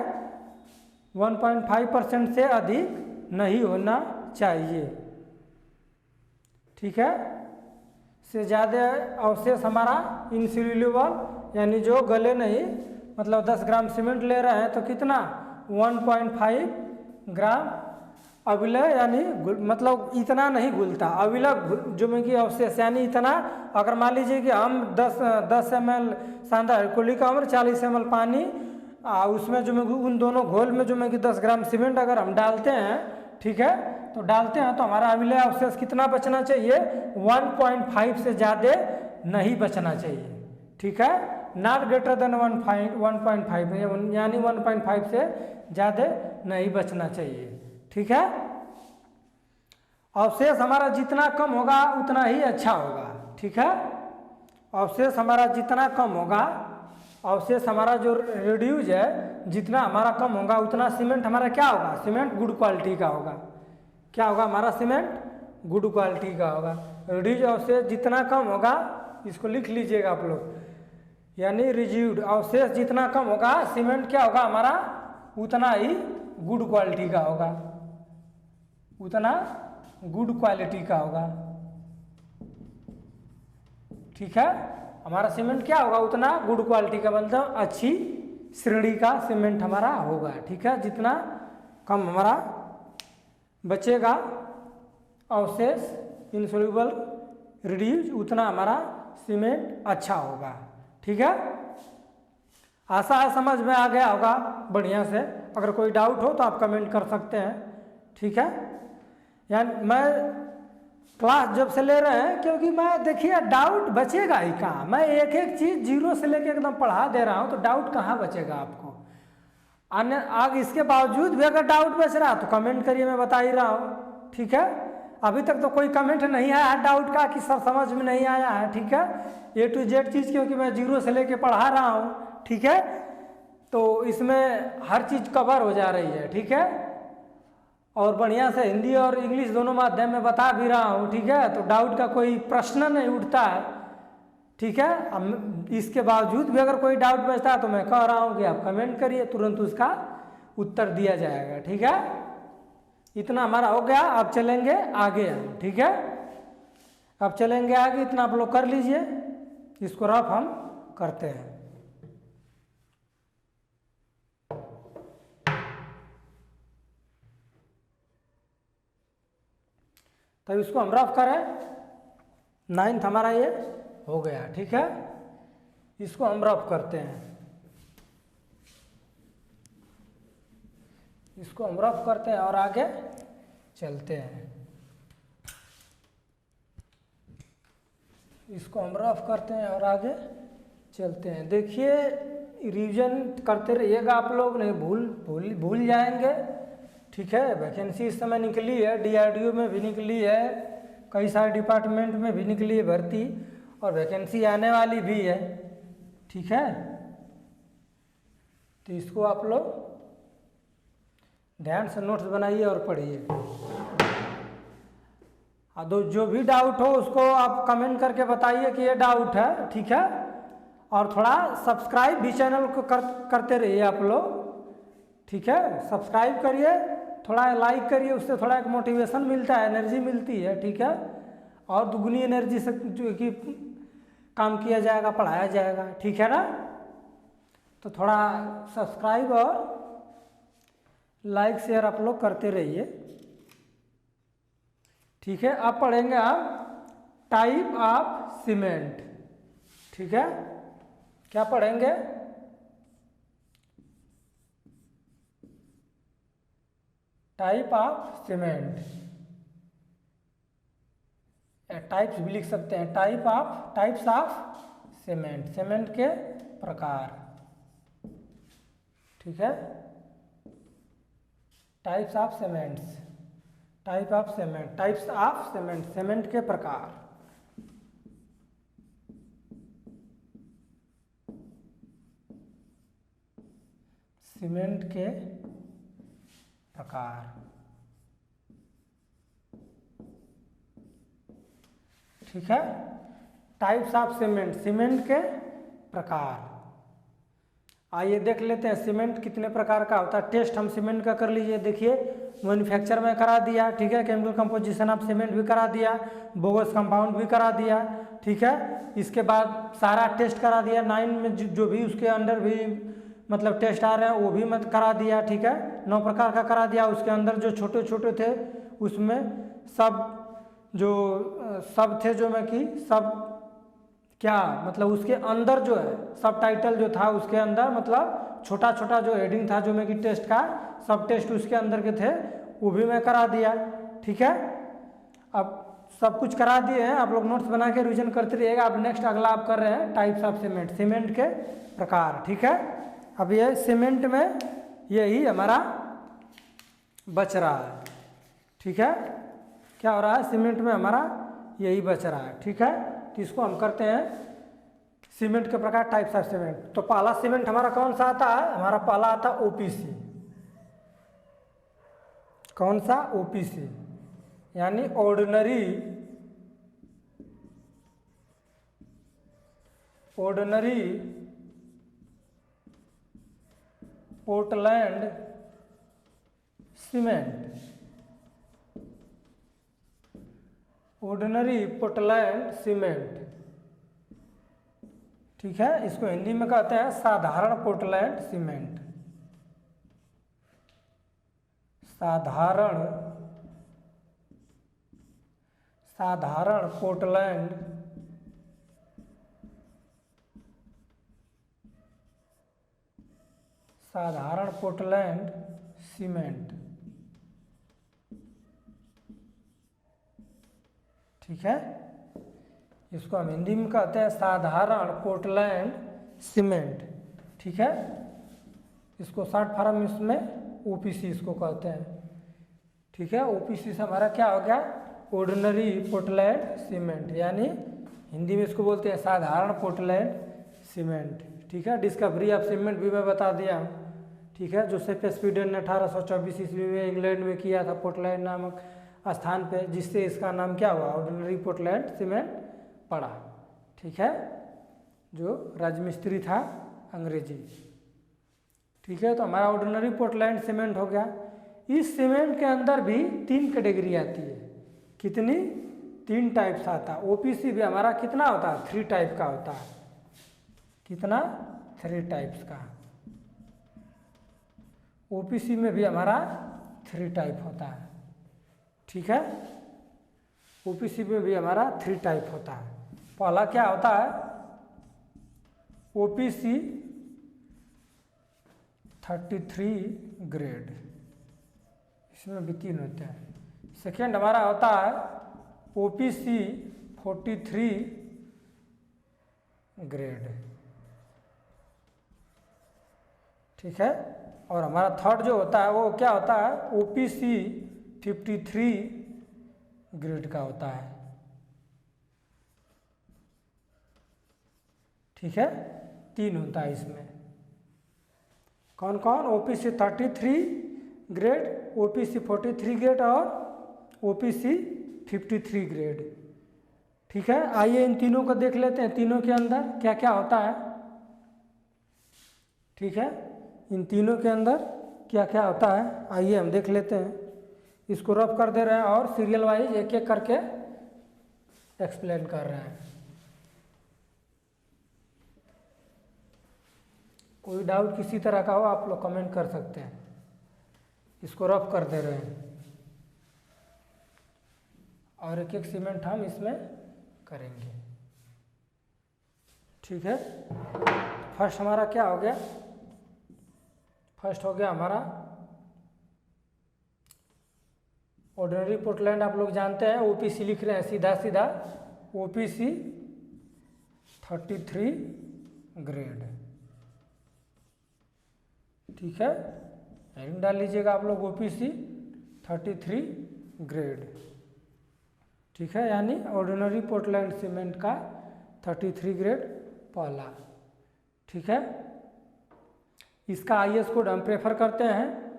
1.5% से अधिक नहीं होना चाहिए, ठीक है से ज़्यादा अवशेष हमारा इनसोल्यूबल यानी जो गले नहीं, मतलब 10 ग्राम सीमेंट ले रहे हैं तो कितना 1.5 ग्राम अविलय यानी मतलब इतना नहीं घुलता, अविलय जो में कि अवशेष यानी इतना, अगर मान लीजिए कि हम 10 ml सांद्र हाइड्रोक्लोरिक अम्ल 40 ml पानी उसमें जो में उन दोनों घोल में जो में कि 10 ग्राम सीमेंट अगर हम डालते हैं, ठीक है तो डालते हैं तो हमारा अविलय अवशेष कितना बचना चाहिए 1.5 से ज़्यादा नहीं बचना चाहिए, ठीक है नॉट ग्रेटर देन 1.5 यानी 1.5 से ज़्यादा नहीं बचना चाहिए, ठीक है अवशेष हमारा जितना कम होगा उतना ही अच्छा होगा, ठीक है अवशेष हमारा जितना कम होगा, अवशेष हमारा जो रिड्यूज है जितना हमारा कम होगा उतना सीमेंट हमारा क्या होगा, सीमेंट गुड क्वालिटी का होगा, क्या होगा हमारा सीमेंट गुड क्वालिटी का होगा, रिड्यूज अवशेष जितना कम होगा, इसको लिख लीजिएगा आप लोग, यानी रिड्यूड अवशेष जितना कम होगा सीमेंट क्या होगा हमारा उतना ही गुड क्वालिटी का होगा, उतना गुड क्वालिटी का होगा, ठीक है हमारा सीमेंट क्या होगा उतना गुड क्वालिटी का, मतलब अच्छी श्रेणी का सीमेंट हमारा होगा, ठीक है जितना कम हमारा बचेगा अवशेष इनसोल्यूबल रिड्यूज उतना हमारा सीमेंट अच्छा होगा, ठीक है आशा है समझ में आ गया होगा बढ़िया से, अगर कोई डाउट हो तो आप कमेंट कर सकते हैं, ठीक है यानी मैं क्लास जब से ले रहे हैं क्योंकि मैं देखिए डाउट बचेगा ही कहाँ, मैं एक एक चीज़ जीरो से लेके एकदम पढ़ा दे रहा हूँ तो डाउट कहाँ बचेगा आपको, अन्य आगे इसके बावजूद भी अगर डाउट बच रहा तो कमेंट करिए, मैं बता ही रहा हूँ, ठीक है अभी तक तो कोई कमेंट नहीं आया है डाउट का कि सर समझ में नहीं आया है, ठीक है A to Z चीज़ क्योंकि मैं जीरो से लेके पढ़ा रहा हूँ, ठीक है तो इसमें हर चीज़ कवर हो जा रही है, ठीक है और बढ़िया से हिंदी और इंग्लिश दोनों माध्यम में बता भी रहा हूँ, ठीक है तो डाउट का कोई प्रश्न नहीं उठता है, ठीक है। अब इसके बावजूद भी अगर कोई डाउट बचता है तो मैं कह रहा हूँ कि आप कमेंट करिए, तुरंत उसका उत्तर दिया जाएगा। ठीक है, इतना हमारा हो गया। अब चलेंगे आगे हम। ठीक है, अब चलेंगे आगे, इतना आप लोग कर लीजिए। इसको रफ हम करते हैं। तो इसको हम रफ करें, 9th हमारा ये हो गया। ठीक है, इसको हम रफ करते हैं। इसको हम रफ करते हैं और आगे चलते हैं। इसको हम रफ करते हैं और आगे चलते हैं। देखिए, रिवीजन करते रहिएगा आप लोग, नहीं भूल जाएंगे। ठीक है, वैकेंसी इस समय निकली है, DRDO में भी निकली है, कई सारे डिपार्टमेंट में भी निकली है भर्ती, और वैकेंसी आने वाली भी है। ठीक है, तो इसको आप लोग ध्यान से नोट्स बनाइए और पढ़िए। जो भी डाउट हो उसको आप कमेंट करके बताइए कि ये डाउट है। ठीक है, और थोड़ा सब्सक्राइब भी चैनल को करते रहिए आप लोग। ठीक है, सब्सक्राइब करिए, थोड़ा लाइक करिए, उससे थोड़ा एक मोटिवेशन मिलता है, एनर्जी मिलती है। ठीक है, और दुगनी एनर्जी से जो कि काम किया जाएगा, पढ़ाया जाएगा। ठीक है ना, तो थोड़ा सब्सक्राइब और लाइक शेयर आप लोग करते रहिए। ठीक है, अब पढ़ेंगे हम टाइप ऑफ सीमेंट। ठीक है, क्या पढ़ेंगे? टाइप ऑफ सीमेंट, टाइप्स भी लिख सकते हैं, टाइप्स ऑफ सीमेंट, सीमेंट के प्रकार। ठीक है, types of cements, type of cement, types of cement, cement के प्रकार। सीमेंट के प्रकार। ठीक है, टाइप्स ऑफ सीमेंट, सीमेंट के प्रकार। आइए देख लेते हैं सीमेंट कितने प्रकार का होता है। टेस्ट हम सीमेंट का कर लीजिए। देखिए, मैन्युफैक्चर में करा दिया। ठीक है, केमिकल कंपोजिशन ऑफ सीमेंट भी करा दिया, बोगस कंपाउंड भी करा दिया। ठीक है, इसके बाद सारा टेस्ट करा दिया। 9 में जो भी उसके अंदर भी मतलब टेस्ट आ रहे हैं वो भी मत करा दिया। ठीक है, 9 प्रकार का करा दिया। उसके अंदर जो छोटे छोटे थे उसमें सब थे जो मैं कि सब क्या मतलब उसके अंदर जो है सब टाइटल जो था उसके अंदर मतलब छोटा छोटा जो हेडिंग था जो मैं कि टेस्ट का सब टेस्ट उसके अंदर के थे वो भी मैं करा दिया। ठीक है, अब सब कुछ करा दिए हैं, आप लोग नोट्स बना के रिवीजन करते रहिएगा। अब नेक्स्ट अगला आप कर रहे हैं टाइप्स ऑफ सीमेंट, सीमेंट के प्रकार। ठीक है, अब ये सीमेंट में यही हमारा बच रहा है। ठीक है, क्या हो रहा है सीमेंट में हमारा यही बच रहा है। ठीक है, तो इसको हम करते हैं सीमेंट के प्रकार, टाइप्स ऑफ सीमेंट। तो पहला सीमेंट हमारा कौन सा आता है? हमारा पहला आता है OPC। कौन सा? OPC, यानी ordinary Portland cement, ordinary Portland cement. ठीक है, इसको हिंदी में कहते हैं साधारण पोर्टलैंड सीमेंट, साधारण पोर्टलैंड सीमेंट। ठीक है, इसको हम हिंदी में कहते हैं साधारण पोर्टलैंड सीमेंट। ठीक है, इसको शॉर्ट फॉर्म इसमें OPC इसको कहते हैं। ठीक है, OPC से हमारा क्या हो गया? ऑर्डिनरी पोर्टलैंड सीमेंट, यानी हिंदी में इसको बोलते हैं साधारण पोर्टलैंड सीमेंट। ठीक है, डिस्कवरी ऑफ सीमेंट भी मैं बता दिया हूँ। ठीक है, जोसेफ स्पीडन ने 1824 ईस्वी में इंग्लैंड में किया था पोर्टलैंड नामक स्थान पे, जिससे इसका नाम क्या हुआ? ऑर्डिनरी पोर्टलैंड सीमेंट पड़ा। ठीक है, जो राजमिस्त्री था अंग्रेजी। ठीक है, तो हमारा ऑर्डिनरी पोर्टलैंड सीमेंट हो गया। इस सीमेंट के अंदर भी 3 कैटेगरी आती है। कितनी? 3 टाइप्स आता है। ओपीसी भी हमारा कितना होता है? 3 टाइप का होता है। कितना? 3 टाइप्स का। ओपीसी में भी हमारा 3 टाइप होता है। ठीक है, ओपीसी में भी हमारा 3 टाइप होता है। पहला क्या होता है? ओपीसी 33 ग्रेड, इसमें भी 3 होते हैं। सेकेंड हमारा होता है ओपीसी 43 ग्रेड। ठीक है, और हमारा थर्ड जो होता है वो क्या होता है? ओपीसी 53 ग्रेड का होता है। ठीक है, 3 होता है इसमें। कौन कौन? ओपीसी 33 ग्रेड, ओपीसी 43 ग्रेड और ओपीसी 53 ग्रेड। ठीक है, आइए इन तीनों को देख लेते हैं, तीनों के अंदर क्या क्या होता है। ठीक है, इन तीनों के अंदर क्या क्या होता है आइए हम देख लेते हैं। इसको रफ कर दे रहे हैं और सीरियल वाइज एक एक करके एक्सप्लेन कर रहे हैं। कोई डाउट किसी तरह का हो आप लोग कमेंट कर सकते हैं। इसको रफ कर दे रहे हैं और एक एक सीमेंट हम इसमें करेंगे। ठीक है, फर्स्ट हमारा क्या हो गया? फर्स्ट हो गया हमारा ऑर्डिनरी पोर्टलैंड। आप लोग जानते हैं ओपीसी लिख रहे हैं सीधा सीधा, ओपीसी 33 ग्रेड। ठीक है, हेडिंग डाल लीजिएगा आप लोग ओपीसी 33 ग्रेड। ठीक है, यानी ऑर्डिनरी पोर्टलैंड सीमेंट का 33 ग्रेड पहला। ठीक है, इसका आईएस कोड हम प्रेफर करते हैं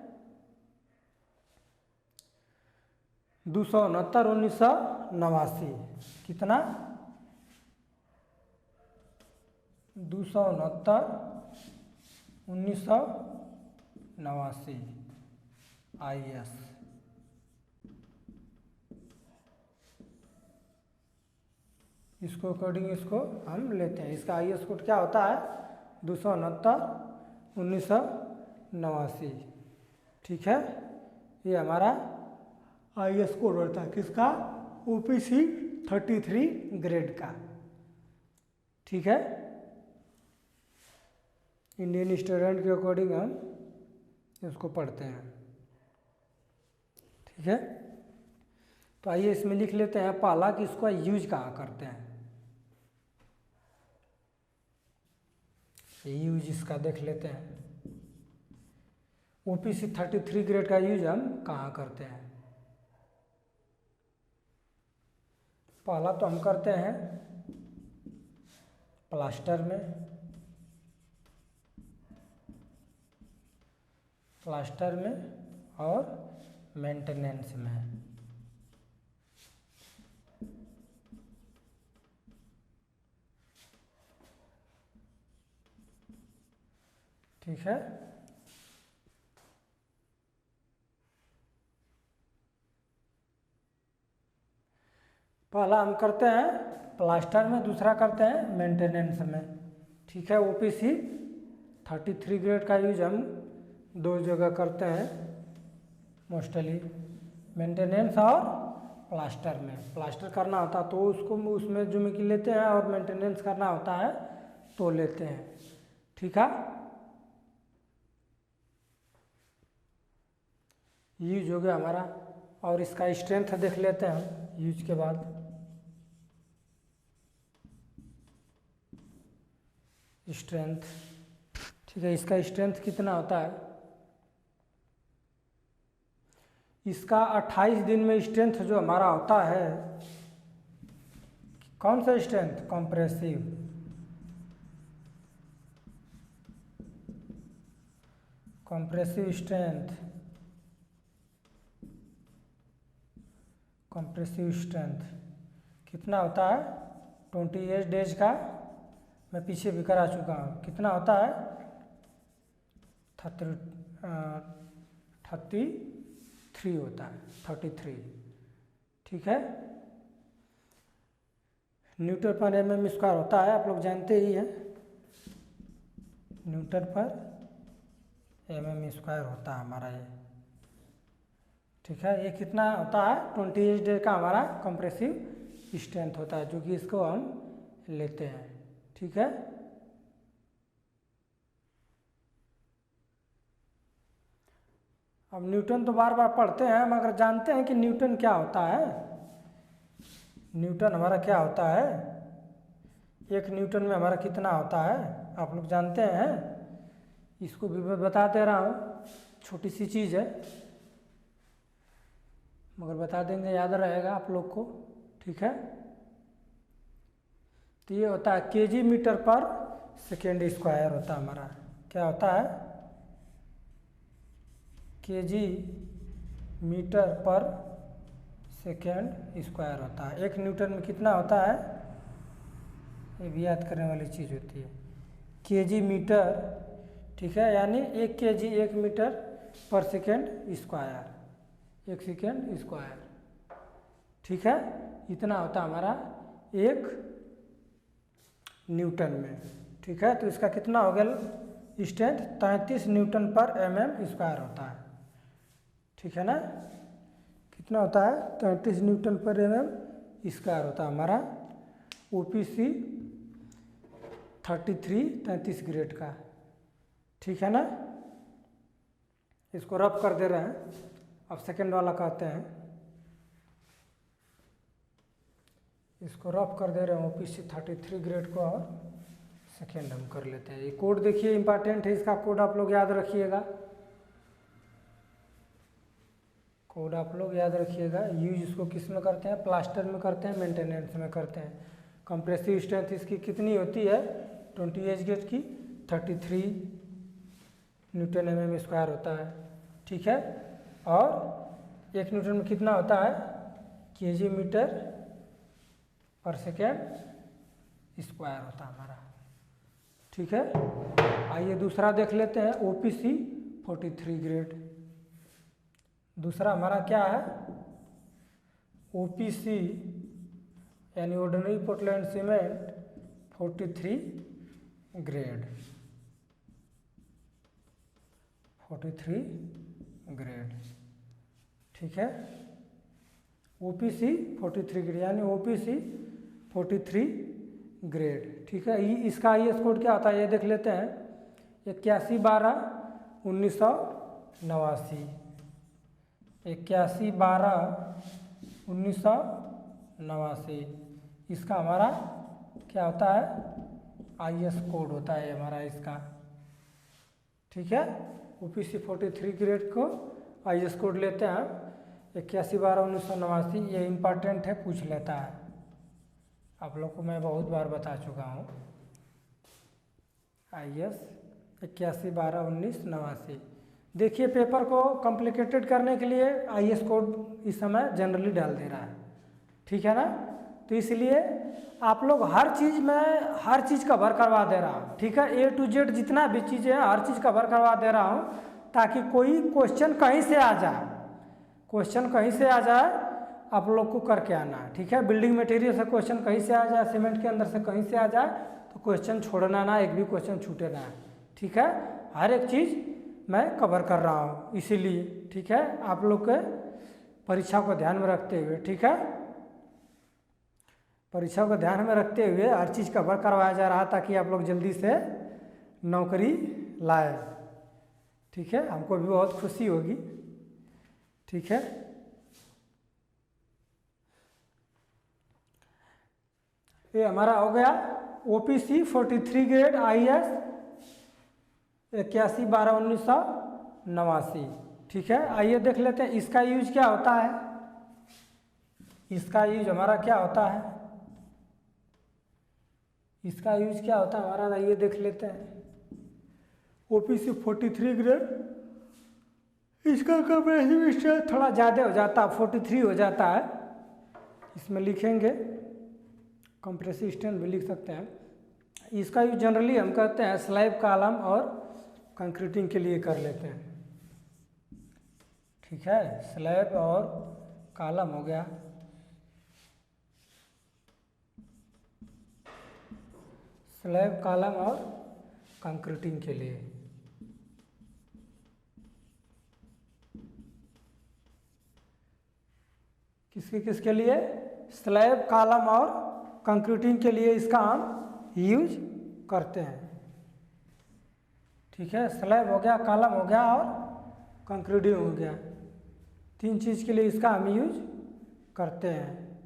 269/1989। कितना? 269/1989 आईएस। इसको अकॉर्डिंग इसको हम लेते हैं। इसका आईएस कोड क्या होता है? 269/1989। ठीक है, ये हमारा आईएस कोड होता है किसका? ओपीसी 33 ग्रेड का। ठीक है, इंडियन स्टैंडर्ड के अकॉर्डिंग हम इसको पढ़ते हैं। ठीक है, तो आइए इसमें लिख लेते हैं पहला कि इसको यूज कहाँ करते हैं। यूज इसका देख लेते हैं। ओपीसी 33 ग्रेड का यूज हम कहाँ करते हैं? पहला तो हम करते हैं प्लास्टर में, प्लास्टर में और मेंटेनेंस में। ठीक है, पहला हम करते हैं प्लास्टर में, दूसरा करते हैं मेंटेनेंस में। ठीक है, ओपीसी 33 ग्रेड का यूज हम 2 जगह करते हैं मोस्टली, मेंटेनेंस और प्लास्टर में। प्लास्टर करना होता है तो उसको उसमें जो में लेते हैं और मेंटेनेंस करना होता है तो लेते हैं। ठीक है, यूज हो गया हमारा। और इसका स्ट्रेंथ देख लेते हैं हम यूज के बाद। स्ट्रेंथ, ठीक है, इसका स्ट्रेंथ कितना होता है? इसका 28 दिन में स्ट्रेंथ जो हमारा होता है, कौन सा strength? Compressive. Compressive strength, compressive strength कितना होता है? 28 डेज का मैं पीछे भी करा चुका हूँ। कितना होता है 33 होता है, 33। ठीक है, न्यूटन पर mm स्क्वायर होता है, आप लोग जानते ही हैं, न्यूटन पर mm स्क्वायर होता है हमारा ये। ठीक है, ये कितना होता है 28 का हमारा कंप्रेसिव स्ट्रेंथ होता है, जो कि इसको हम लेते हैं। ठीक है, अब न्यूटन तो बार बार पढ़ते हैं, मगर जानते हैं कि न्यूटन क्या होता है। न्यूटन हमारा क्या होता है, 1 न्यूटन में हमारा कितना होता है आप लोग जानते हैं। इसको भी मैं बता दे रहा हूँ, छोटी सी चीज़ है मगर बता देंगे, याद रहेगा आप लोग को। ठीक है, तो ये होता है केजी मीटर पर सेकेंड स्क्वायर होता है हमारा। क्या होता है, केजी मीटर पर सेकेंड स्क्वायर होता है। 1 न्यूटन में कितना होता है, ये भी याद करने वाली चीज़ होती है, केजी मीटर। ठीक है, यानी 1 केजी 1 मीटर पर सेकेंड स्क्वायर, 1 सेकेंड स्क्वायर। ठीक है, इतना होता है हमारा 1 न्यूटन में। ठीक है, तो इसका कितना हो गया स्ट्रेंथ, 33 न्यूटन पर mm स्क्वायर होता है। ठीक है ना, कितना होता है 33 न्यूटन पर mm स्क्वायर होता है हमारा OPC 33 ग्रेड का। ठीक है ना, इसको रफ कर दे रहे हैं, अब सेकेंड वाला कहते हैं, इसको रफ कर दे रहे हैं OPC 33 ग्रेड को, और सेकेंड हम कर लेते हैं। ये कोड देखिए इंपॉर्टेंट है, इसका कोड आप लोग याद रखिएगा, कोड आप लोग याद रखिएगा। यूज इसको किस में करते हैं, प्लास्टर में करते हैं, मेंटेनेंस में करते हैं। कंप्रेसिव स्ट्रेंथ इसकी कितनी होती है 28 गेज की 33 न्यूटन mm स्क्वायर होता है। ठीक है, और 1 न्यूटन में कितना होता है केजी मीटर पर सेकेंड स्क्वायर होता है हमारा। ठीक है, आइए दूसरा देख लेते हैं OPC 43 ग्रेड। दूसरा हमारा क्या है OPC यानी ordinary Portland cement 43 grade, 43 grade. ठीक है, OPC 43 ग्रेड यानी OPC 43 ग्रेड। ठीक है, इसका IS कोड क्या होता है ये देख लेते हैं, 8112/1989, 8112/1989। इसका हमारा क्या होता है IS कोड होता है हमारा इसका। ठीक है, OPC 43 ग्रेड को IS कोड लेते हैं 8112/1989। ये इम्पॉर्टेंट है, पूछ लेता है, आप लोग को मैं बहुत बार बता चुका हूँ। IS 8112/1989। देखिए पेपर को कॉम्प्लिकेटेड करने के लिए IS कोड इस समय जनरली डाल दे रहा है। ठीक है ना, तो इसलिए आप लोग हर चीज़ में हर चीज़ कवर करवा दे रहा हूँ। ठीक है, A to Z जितना भी चीज़ें हैं हर चीज़ कवर करवा दे रहा हूँ, ताकि कोई क्वेश्चन कहीं से आ जाए, क्वेश्चन कहीं से आ जाए आप लोग को करके आना है। ठीक है, बिल्डिंग मटेरियल से क्वेश्चन कहीं से आ जाए, सीमेंट के अंदर से कहीं से आ जाए, तो क्वेश्चन छोड़ना ना, एक भी क्वेश्चन छूटे ना। ठीक है, हर एक चीज़ मैं कवर कर रहा हूँ इसीलिए। ठीक है, आप लोग के परीक्षा को ध्यान में रखते हुए, ठीक है, परीक्षा को ध्यान में रखते हुए हर चीज़ कवर करवाया जा रहा, ताकि आप लोग जल्दी से नौकरी लाए। ठीक है, हमको भी बहुत खुशी होगी। ठीक है, ये हमारा हो गया OPC 43 ग्रेड IS 8112/1989। ठीक है, आइए देख लेते हैं इसका यूज क्या होता है। इसका यूज हमारा क्या होता है, इसका यूज क्या होता है हमारा, आइए देख लेते हैं। OPC 43 ग्रेड, इसका कंप्रेसिव स्ट्रेंथ थोड़ा ज़्यादा हो जाता है, 43 हो जाता है। इसमें लिखेंगे कंप्रेसिव स्ट्रेंथ भी लिख सकते हैं। इसका यूज जनरली हम कहते हैं स्लैब कॉलम और कंक्रीटिंग के लिए कर लेते हैं। ठीक है, स्लैब और कॉलम हो गया, स्लैब कॉलम और कंक्रीटिंग के लिए। किसके लिए? स्लैब कॉलम और कंक्रीटिंग के लिए इसका हम यूज करते हैं। ठीक है, स्लैब हो गया, कॉलम हो गया और कंक्रीटिंग हो गया, 3 चीज़ के लिए इसका हम यूज करते हैं।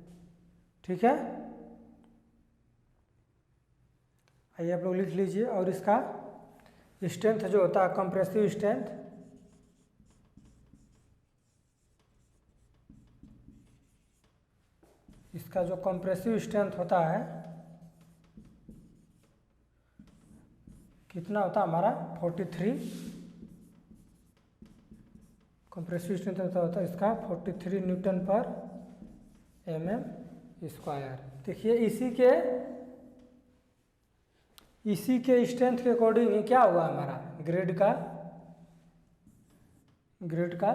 ठीक है, आइए आप लोग लिख लीजिए। और इसका स्ट्रेंथ जो होता है, कंप्रेसिव स्ट्रेंथ, इसका जो कंप्रेसिव स्ट्रेंथ होता है कितना होता है हमारा? 43। कंप्रेसिव स्ट्रेंथ होता है इसका 43 न्यूटन पर mm स्क्वायर। देखिए इसी के स्ट्रेंथ के अकॉर्डिंग ये क्या हुआ हमारा? ग्रेड का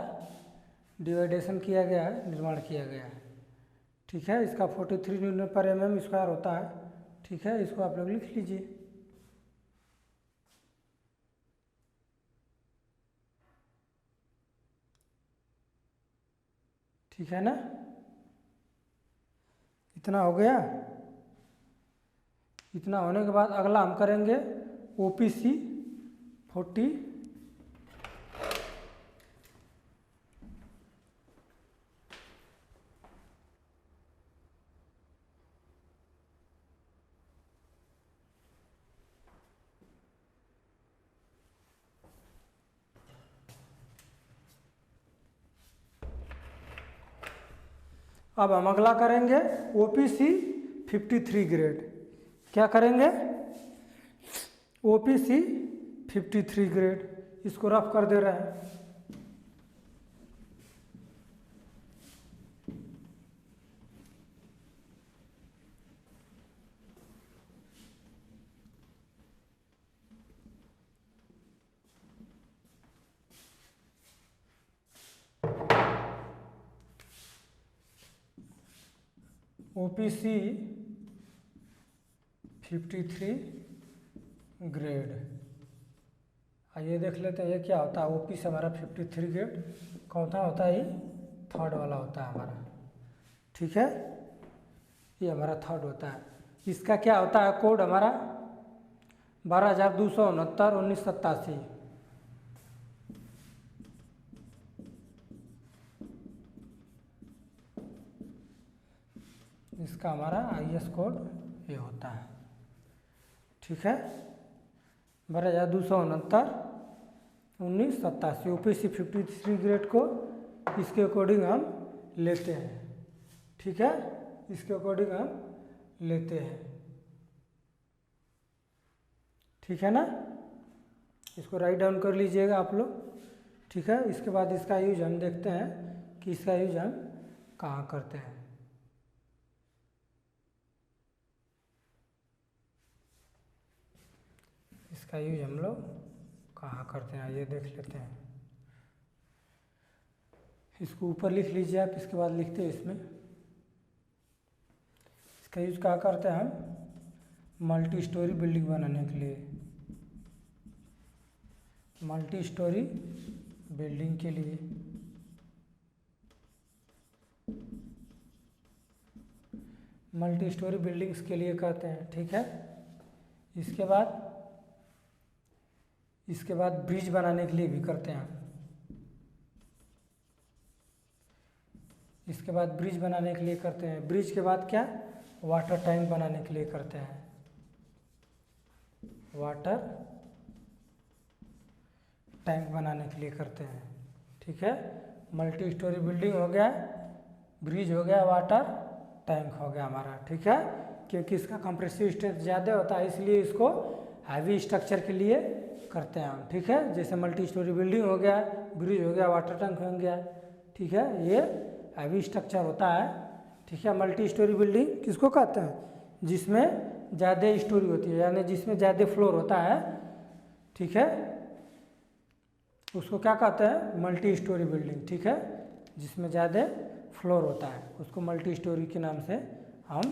डिवाइडेशन किया गया है, निर्माण किया गया है। ठीक है, इसका 43 न्यूटन पर mm स्क्वायर होता है। ठीक है, इसको आप लोग लिख लीजिए। ठीक है ना, इतना हो गया। इतना होने के बाद अगला हम करेंगे OPC 40। अब हम अगला करेंगे OPC 53 ग्रेड। क्या करेंगे? OPC 53 grade. इसको रफ कर दे रहे हैं। OPC 53 grade. आइए देख लेते हैं ये क्या होता है। OPC हमारा 53 ग्रेड कौन सा होता है? ये थर्ड वाला होता है हमारा। ठीक है, ये हमारा थर्ड होता है। इसका क्या होता है कोड हमारा? 12,269/1987। इसका हमारा IS कोड ये होता है। ठीक है, 12,269/1987 OPC 53 ग्रेड को इसके अकॉर्डिंग हम लेते हैं। ठीक है, इसके अकॉर्डिंग हम लेते हैं। ठीक है ना, इसको राइट डाउन कर लीजिएगा आप लोग। ठीक है, इसके बाद इसका यूज हम देखते हैं कि इसका यूज हम कहाँ करते हैं। इसका यूज हम लोग कहाँ करते हैं ये देख लेते हैं। इसको ऊपर लिख लीजिए आप, इसके बाद लिखते हैं इसमें। इसका यूज कहाँ करते हैं हम? मल्टी स्टोरी बिल्डिंग बनाने के लिए, मल्टी स्टोरी बिल्डिंग के लिए। मल्टी स्टोरी बिल्डिंग्स के लिए कहते हैं। ठीक है, इसके बाद ब्रिज बनाने के लिए भी करते हैं। इसके बाद ब्रिज बनाने के लिए करते हैं। ब्रिज के बाद क्या? वाटर टैंक बनाने के लिए करते हैं। वाटर टैंक बनाने के लिए करते हैं। ठीक है, मल्टी स्टोरी बिल्डिंग हो गया, ब्रिज हो गया, वाटर टैंक हो गया हमारा। ठीक है, क्योंकि इसका कंप्रेसिव स्ट्रेंथ ज़्यादा होता है इसलिए इसको हैवी स्ट्रक्चर के लिए करते हैं हम। ठीक है, जैसे मल्टी स्टोरी बिल्डिंग हो गया, ब्रिज हो गया, वाटर टैंक हो गया। ठीक है, ये हैवी स्ट्रक्चर होता है। ठीक है, मल्टी स्टोरी बिल्डिंग किसको कहते हैं? जिसमें ज़्यादा स्टोरी होती है, यानी जिसमें ज़्यादा फ्लोर होता है, ठीक है, उसको क्या कहते हैं, मल्टी स्टोरी बिल्डिंग, ठीक है, जिसमें ज़्यादा फ्लोर होता है उसको मल्टी स्टोरी के नाम से हम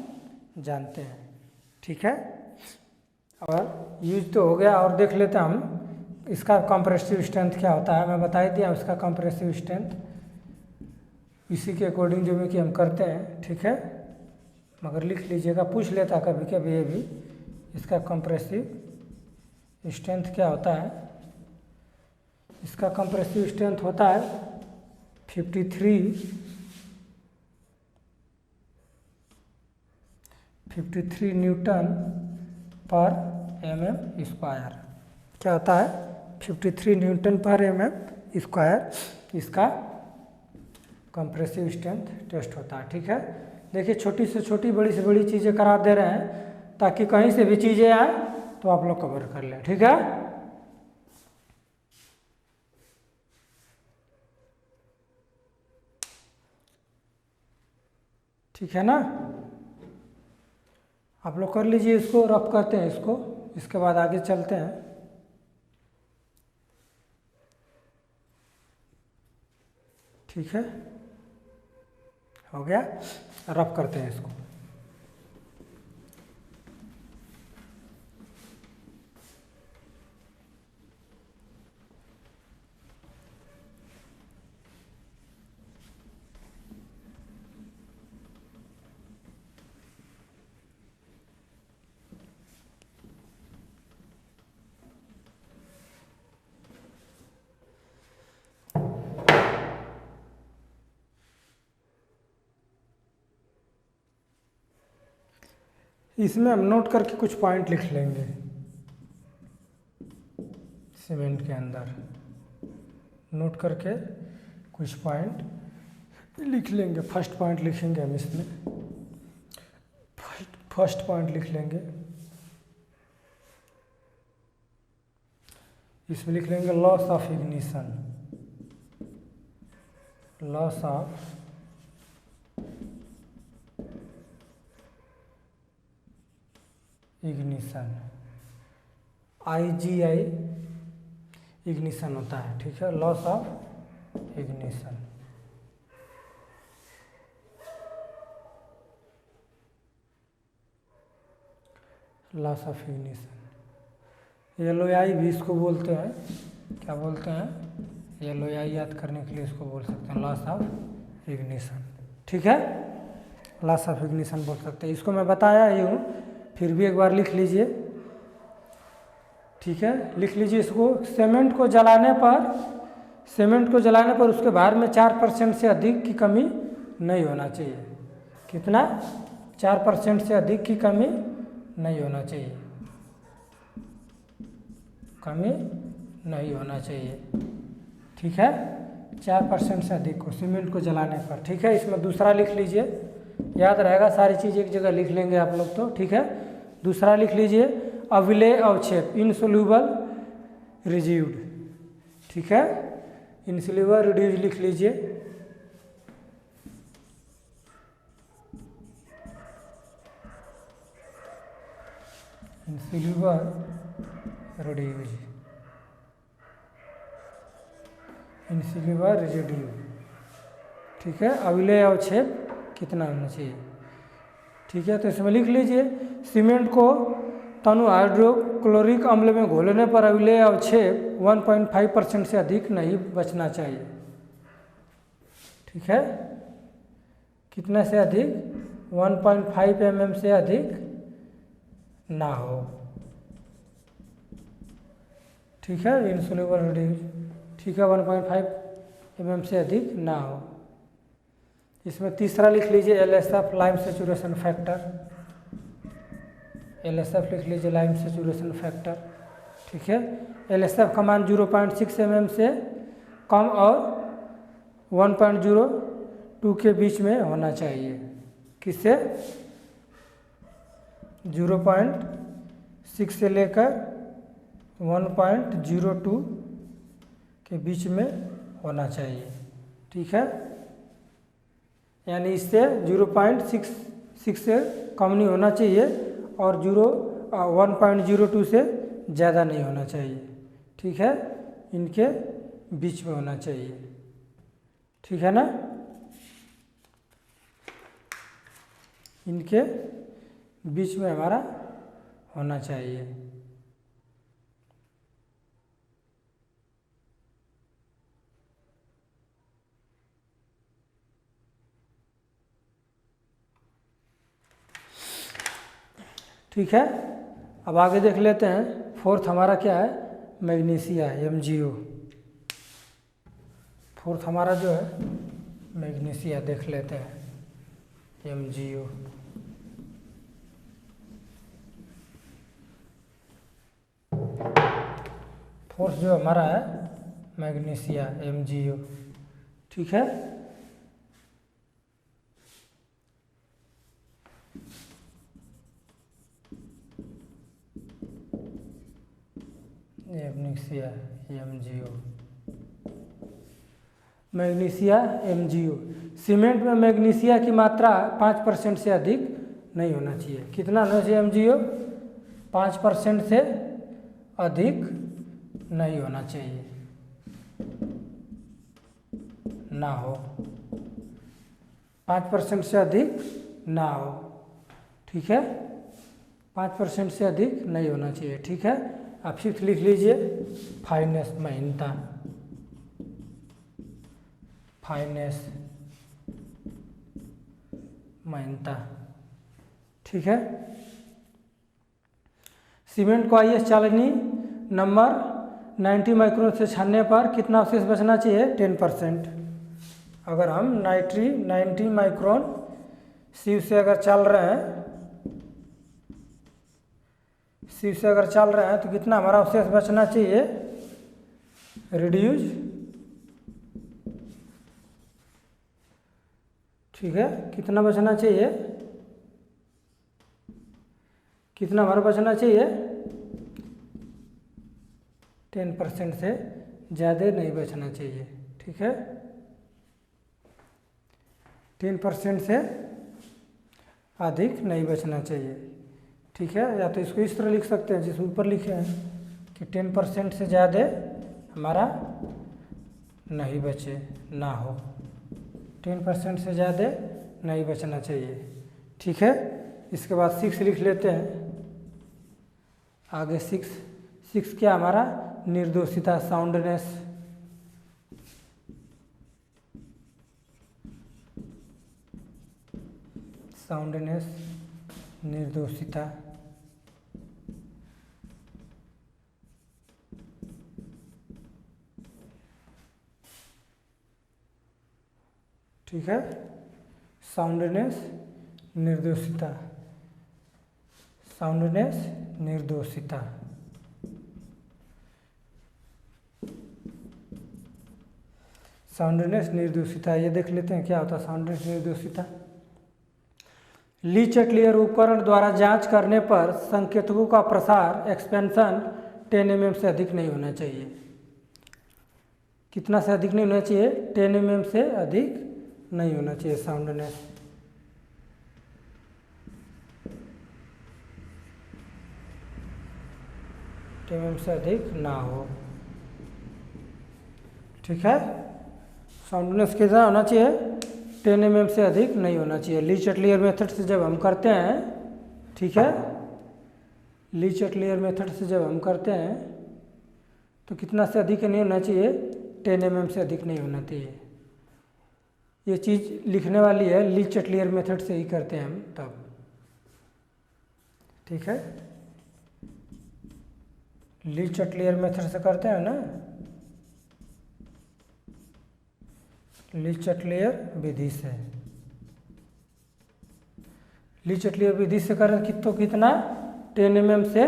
जानते हैं, ठीक है। और यूज तो हो गया, और देख लेते हैं हम इसका कंप्रेसिव स्ट्रेंथ क्या होता है। मैं बता ही दिया उसका कंप्रेसिव स्ट्रेंथ, इसी के अकॉर्डिंग जो है कि हम करते हैं, ठीक है, मगर लिख लीजिएगा, पूछ लेता कभी कभी ये भी, इसका कंप्रेसिव स्ट्रेंथ क्या होता है। इसका कंप्रेसिव स्ट्रेंथ होता है 53 न्यूटन पर mm स्क्वायर। क्या होता है, 53 न्यूटन पर mm स्क्वायर इसका कंप्रेसिव स्ट्रेंथ टेस्ट होता है, ठीक है। देखिए छोटी से छोटी बड़ी से बड़ी चीज़ें करा दे रहे हैं ताकि कहीं से भी चीज़ें आए तो आप लोग कवर कर लें, ठीक है। ठीक है ना, आप लोग कर लीजिए, इसको रफ करते हैं इसको, इसके बाद आगे चलते हैं। ठीक है, हो गया, रफ करते हैं इसको। इसमें हम नोट करके कुछ पॉइंट लिख लेंगे, सीमेंट के अंदर नोट करके कुछ पॉइंट लिख लेंगे। फर्स्ट पॉइंट लिखेंगे हम इसमें, फर्स्ट पॉइंट लिख लेंगे, इसमें लिख लेंगे loss of ignition, loss of ignition, IGI ignition होता है, ठीक है, loss of ignition. Loss of ignition, LOI भी इसको बोलते हैं, क्या बोलते हैं, LOI याद करने के लिए इसको बोल सकते हैं लॉस ऑफ इग्निशन, ठीक है, लॉस ऑफ इग्निशन बोल सकते हैं। इसको मैं बताया ही हूँ, फिर भी एक बार लिख लीजिए, ठीक है, लिख लीजिए इसको। सीमेंट को जलाने पर उसके भार में 4% से अधिक की कमी नहीं होना चाहिए। कितना, 4% से अधिक की कमी नहीं होना चाहिए, कमी नहीं होना चाहिए, ठीक है, 4% से अधिक को सीमेंट को जलाने पर, ठीक है। इसमें दूसरा लिख लीजिए, याद रहेगा, सारी चीज़ एक जगह लिख लेंगे आप लोग तो, ठीक है। दूसरा लिख लीजिए अविलेय अवक्षेप, इनसोल्यूबल रिजिड्यूड, ठीक है, इनसोल्यूबल रिजिड्यूड लिख लीजिए। इनसोल्यूबल रिजिड्यूड, इनसोल्यूबल रिजिड्यूड, ठीक है, अविलेय अवक्षेप कितना होना चाहिए, ठीक है। तो इसमें लिख लीजिए सीमेंट को तनु हाइड्रोक्लोरिक अम्ल में घोलने पर अविलेय अवक्षेप 1.5% से अधिक नहीं बचना चाहिए, ठीक है, कितना से अधिक, 1.5 mm से अधिक ना हो, ठीक है, इनसोल्यूबल रिजिड्यूड, ठीक है, 1.5 mm से अधिक ना हो। इसमें तीसरा लिख लीजिए LSF, lime saturation factor, LSF लिख लीजिए, लाइम सेचुरेशन फैक्टर, ठीक है। LSF का मान 0.6 mm से कम और 1.02 के बीच में होना चाहिए, किससे, 0.6 से लेकर 1.02 के बीच में होना चाहिए, ठीक है, यानी इससे 0.66 से कम नहीं होना चाहिए और 1.02 से ज़्यादा नहीं होना चाहिए। ठीक है, इनके बीच में होना चाहिए। ठीक है ना, इनके बीच में हमारा होना चाहिए। ठीक है, अब आगे देख लेते हैं। फोर्थ हमारा क्या है, मैग्नीशिया MgO। फोर्थ हमारा जो है मैग्नीशिया देख लेते हैं MgO। फोर्थ जो हमारा है मैग्नीशिया MgO। ठीक है, magnesia MgO। Magnesia MgO। Cement में मैग्नीशिया की मात्रा 5% से अधिक नहीं होना चाहिए। कितना होना चाहिए MgO? 5% से अधिक नहीं होना चाहिए, ना हो, 5% से अधिक ना हो। ठीक है, 5% से अधिक नहीं होना चाहिए। ठीक है, आप फिफ्थ लिख लीजिए, फाइनेस महीनता। फाइनेस महीनता। ठीक है, सीमेंट को IS चालनी नंबर 90 माइक्रोन से छानने पर कितना अवशेष बचना चाहिए? 10%। अगर हम 90 माइक्रोन सीव से अगर चल रहे हैं तो कितना हमारा अवशेष बचना चाहिए? रिड्यूज। ठीक है, कितना बचना चाहिए? कितना हमारा बचना चाहिए? 10% से ज़्यादा नहीं बचना चाहिए। ठीक है, 10% से अधिक नहीं बचना चाहिए। ठीक है, या तो इसको इस तरह लिख सकते हैं जिस ऊपर लिखे हैं कि 10% से ज़्यादा हमारा नहीं बचे, ना हो। 10% से ज़्यादा नहीं बचना चाहिए। ठीक है, इसके बाद 6 लिख लेते हैं। आगे 6 क्या हमारा? निर्दोषिता, साउंडनेस। साउंडनेस, निर्दोषिता। ठीक है, साउंडनेस, निर्दोषिता। साउंडनेस, निर्दोषिता। साउंडनेस, निर्दोषिता, ये देख लेते हैं क्या होता है साउंडनेस, निर्दोषिता। ली चटलियर उपकरण द्वारा जांच करने पर संकेतकों का प्रसार, एक्सपेंशन 10 mm से अधिक नहीं होना चाहिए। कितना से अधिक नहीं होना चाहिए? 10 mm से अधिक नहीं होना चाहिए साउंडनेस। से अधिक ना हो। ठीक है, साउंडनेस कितना होना चाहिए? 10 mm से अधिक नहीं होना चाहिए। ली चटलियर मेथड से जब हम करते हैं, ठीक है, ली चटलियर मेथड से जब हम करते हैं तो कितना से अधिक नहीं होना चाहिए? 10 mm से अधिक नहीं होना चाहिए। ये चीज़ लिखने वाली है, ली चटलियर मेथड से ही करते हैं हम तब। ठीक है, ली चटलियर मेथड से करते हैं ना, ली चटलियर विधि से। ली चटलियर विधि से करें तो कितना? 10 mm से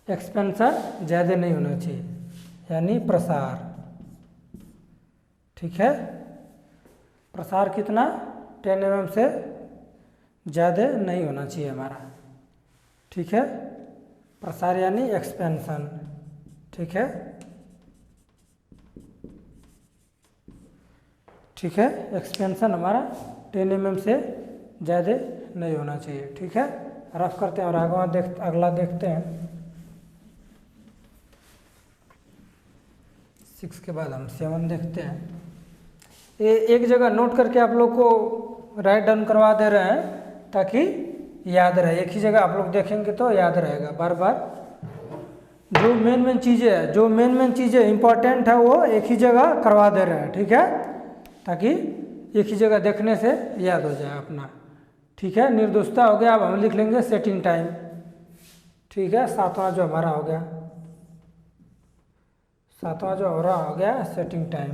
एक्सपेंशन ज़्यादा नहीं होना चाहिए, यानी प्रसार। ठीक है, प्रसार कितना? 10 mm से ज़्यादा नहीं होना चाहिए हमारा। ठीक है, प्रसार यानी एक्सपेंशन। ठीक है, ठीक है, एक्सपेंशन हमारा 10 mm से ज़्यादा नहीं होना चाहिए। ठीक है, रफ करते हैं और अगला देखते हैं। 6 के बाद हम 7 देखते हैं। ये एक जगह नोट करके आप लोग को राइट डाउन करवा दे रहे हैं ताकि याद रहे। एक ही जगह आप लोग देखेंगे तो याद रहेगा बार बार। जो मेन चीज़ें इंपॉर्टेंट है वो एक ही जगह करवा दे रहे हैं। ठीक है, ताकि एक ही जगह देखने से याद हो जाए अपना। ठीक है, निर्दोषता हो गया। अब हम लिख लेंगे सेटिंग टाइम। ठीक है, 7वां जो हमारा हो गया, 7वां जो हमारा हो गया सेटिंग टाइम।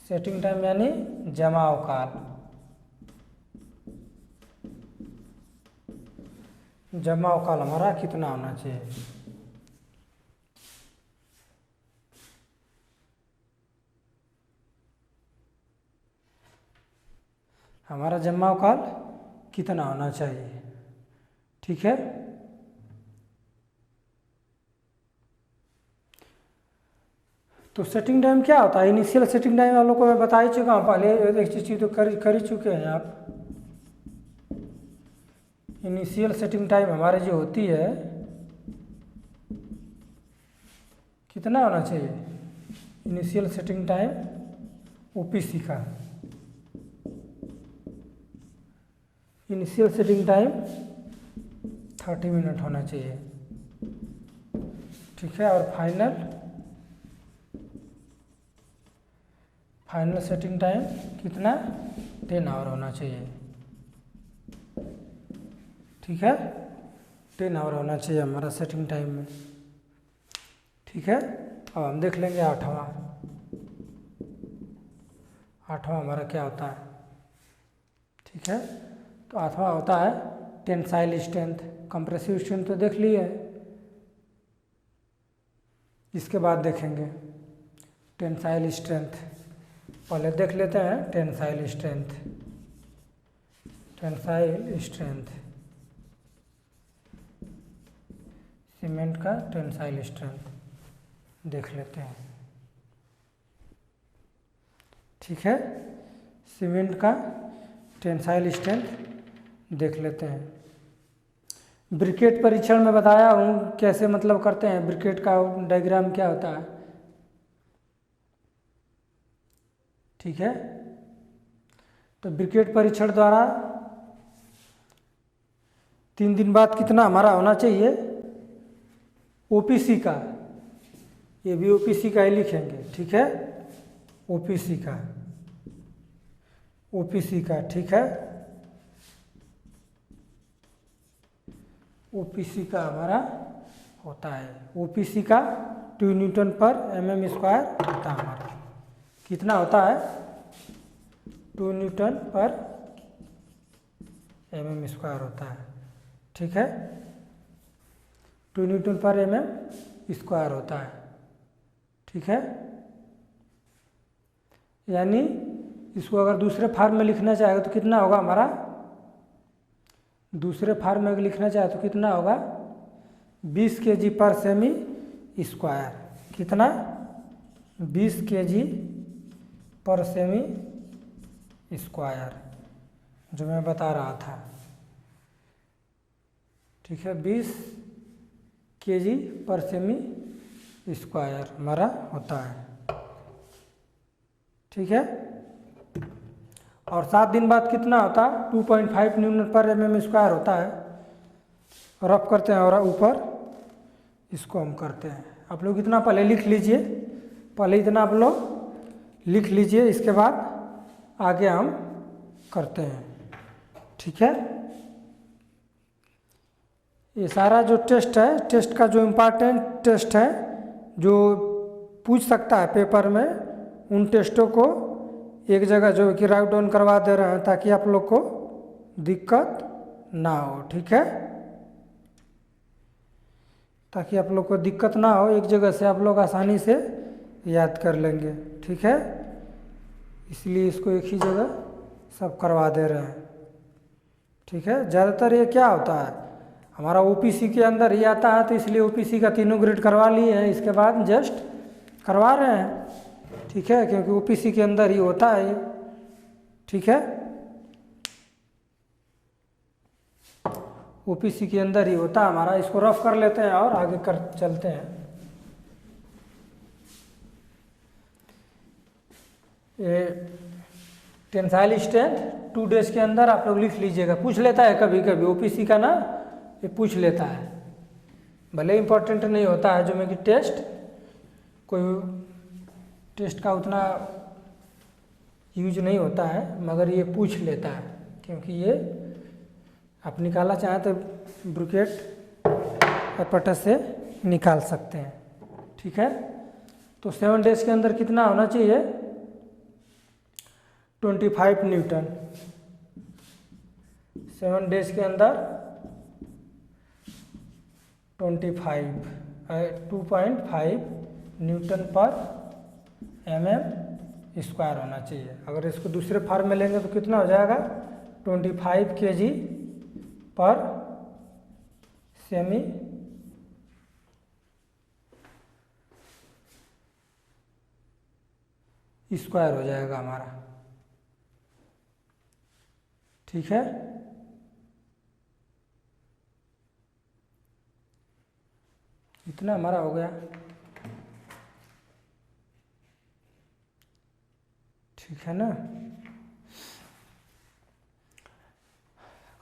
सेटिंग टाइम यानी जमाव काल। जमाव काल हमारा कितना होना चाहिए? हमारा जमाव काल कितना होना चाहिए? ठीक है, तो सेटिंग टाइम क्या होता है? इनिशियल सेटिंग टाइम वालों को मैं बता ही चुका हूँ पहले, एक चीज़ तो कर ही चुके हैं आप। इनिशियल सेटिंग टाइम हमारी जो होती है कितना होना चाहिए? इनिशियल सेटिंग टाइम ओपीसी का, इनिशियल सेटिंग टाइम 30 मिनट होना चाहिए। ठीक है, और फाइनल सेटिंग टाइम कितना? 10 आवर होना चाहिए। ठीक है, 10 आवर होना चाहिए हमारा सेटिंग टाइम में। ठीक है, अब हम देख लेंगे 8वां हमारा क्या होता है। ठीक है, तो 8वां होता है टेंसाइल स्ट्रेंथ। कंप्रेसिव स्ट्रेंथ तो देख लिए, इसके बाद देखेंगे टेंसाइल स्ट्रेंथ। पहले देख लेते हैं टेंसाइल स्ट्रेंथ। सीमेंट का टेंसाइल स्ट्रेंथ देख लेते हैं। ठीक है, सीमेंट का टेंसाइल स्ट्रेंथ देख लेते हैं। ब्रिकेट परीक्षण में बताया हूँ कैसे मतलब करते हैं। ब्रिकेट का डायग्राम क्या होता है। ठीक है, तो ब्रिकेट परीक्षण द्वारा 3 दिन बाद कितना हमारा होना चाहिए? ओपीसी का, ये भी ओपीसी का ही लिखेंगे। ठीक है, ओपीसी का। ठीक है, ओपीसी का हमारा होता है, ओपीसी का 2 न्यूटन पर mm स्क्वायर होता है हमारा। कितना होता है? 2 न्यूटन पर mm स्क्वायर होता है। ठीक है, 2 न्यूटन पर mm स्क्वायर होता है। ठीक है, यानी इसको अगर दूसरे फार्म में लिखना चाहे तो कितना होगा हमारा? दूसरे फार्म में लिखना चाहे तो कितना होगा? 20 kg पर सेमी स्क्वायर। कितना? 20 kg पर सेमी स्क्वायर, जो मैं बता रहा था। ठीक है, 20 kg पर सेमी स्क्वायर हमारा होता है। ठीक है, और 7 दिन बाद कितना होता है? 2.5 न्यूटन पर mm स्क्वायर होता है। रफ करते हैं और ऊपर इसको हम करते हैं। आप लोग इतना पहले लिख लीजिए, पहले इतना आप लोग लिख लीजिए, इसके बाद आगे हम करते हैं। ठीक है, ये सारा जो टेस्ट है, टेस्ट का जो इम्पोर्टेंट टेस्ट है जो पूछ सकता है पेपर में, उन टेस्टों को एक जगह जो कि राइट डाउन करवा दे रहे हैं ताकि आप लोग को दिक्कत ना हो। ठीक है, ताकि आप लोग को दिक्कत ना हो, एक जगह से आप लोग आसानी से याद कर लेंगे। ठीक है, इसलिए इसको एक ही जगह सब करवा दे रहे हैं। ठीक है, ज़्यादातर ये क्या होता है हमारा ओपीसी के अंदर ही आता है, तो इसलिए ओपीसी का 3 ग्रेड करवा लिए हैं, इसके बाद जस्ट करवा रहे हैं। ठीक है, क्योंकि ओपीसी के अंदर ही होता है ये, ठीक है, ओपीसी के अंदर ही होता है हमारा। इसको रफ कर लेते हैं और आगे कर चलते हैं। ये टेंसाइल स्ट्रेंथ 2 डेज के अंदर आप लोग लिख लीजिएगा, पूछ लेता है कभी कभी ओपीसी का ना, ये पूछ लेता है, भले इंपॉर्टेंट नहीं होता है, जो में कि टेस्ट कोई टेस्ट का उतना यूज नहीं होता है, मगर ये पूछ लेता है, क्योंकि ये आप निकालना चाहें तो ब्रैकेट एपर्टस से निकाल सकते हैं, ठीक है। तो 7 डेज के अंदर कितना होना चाहिए, 25 न्यूटन। 7 डेज के अंदर 2.5 न्यूटन पर mm² होना चाहिए। अगर इसको दूसरे फॉर्म में लेंगे तो कितना हो जाएगा, 25 kg पर सेमी स्क्वायर हो जाएगा हमारा, ठीक है। इतना हमारा हो गया, ठीक है ना।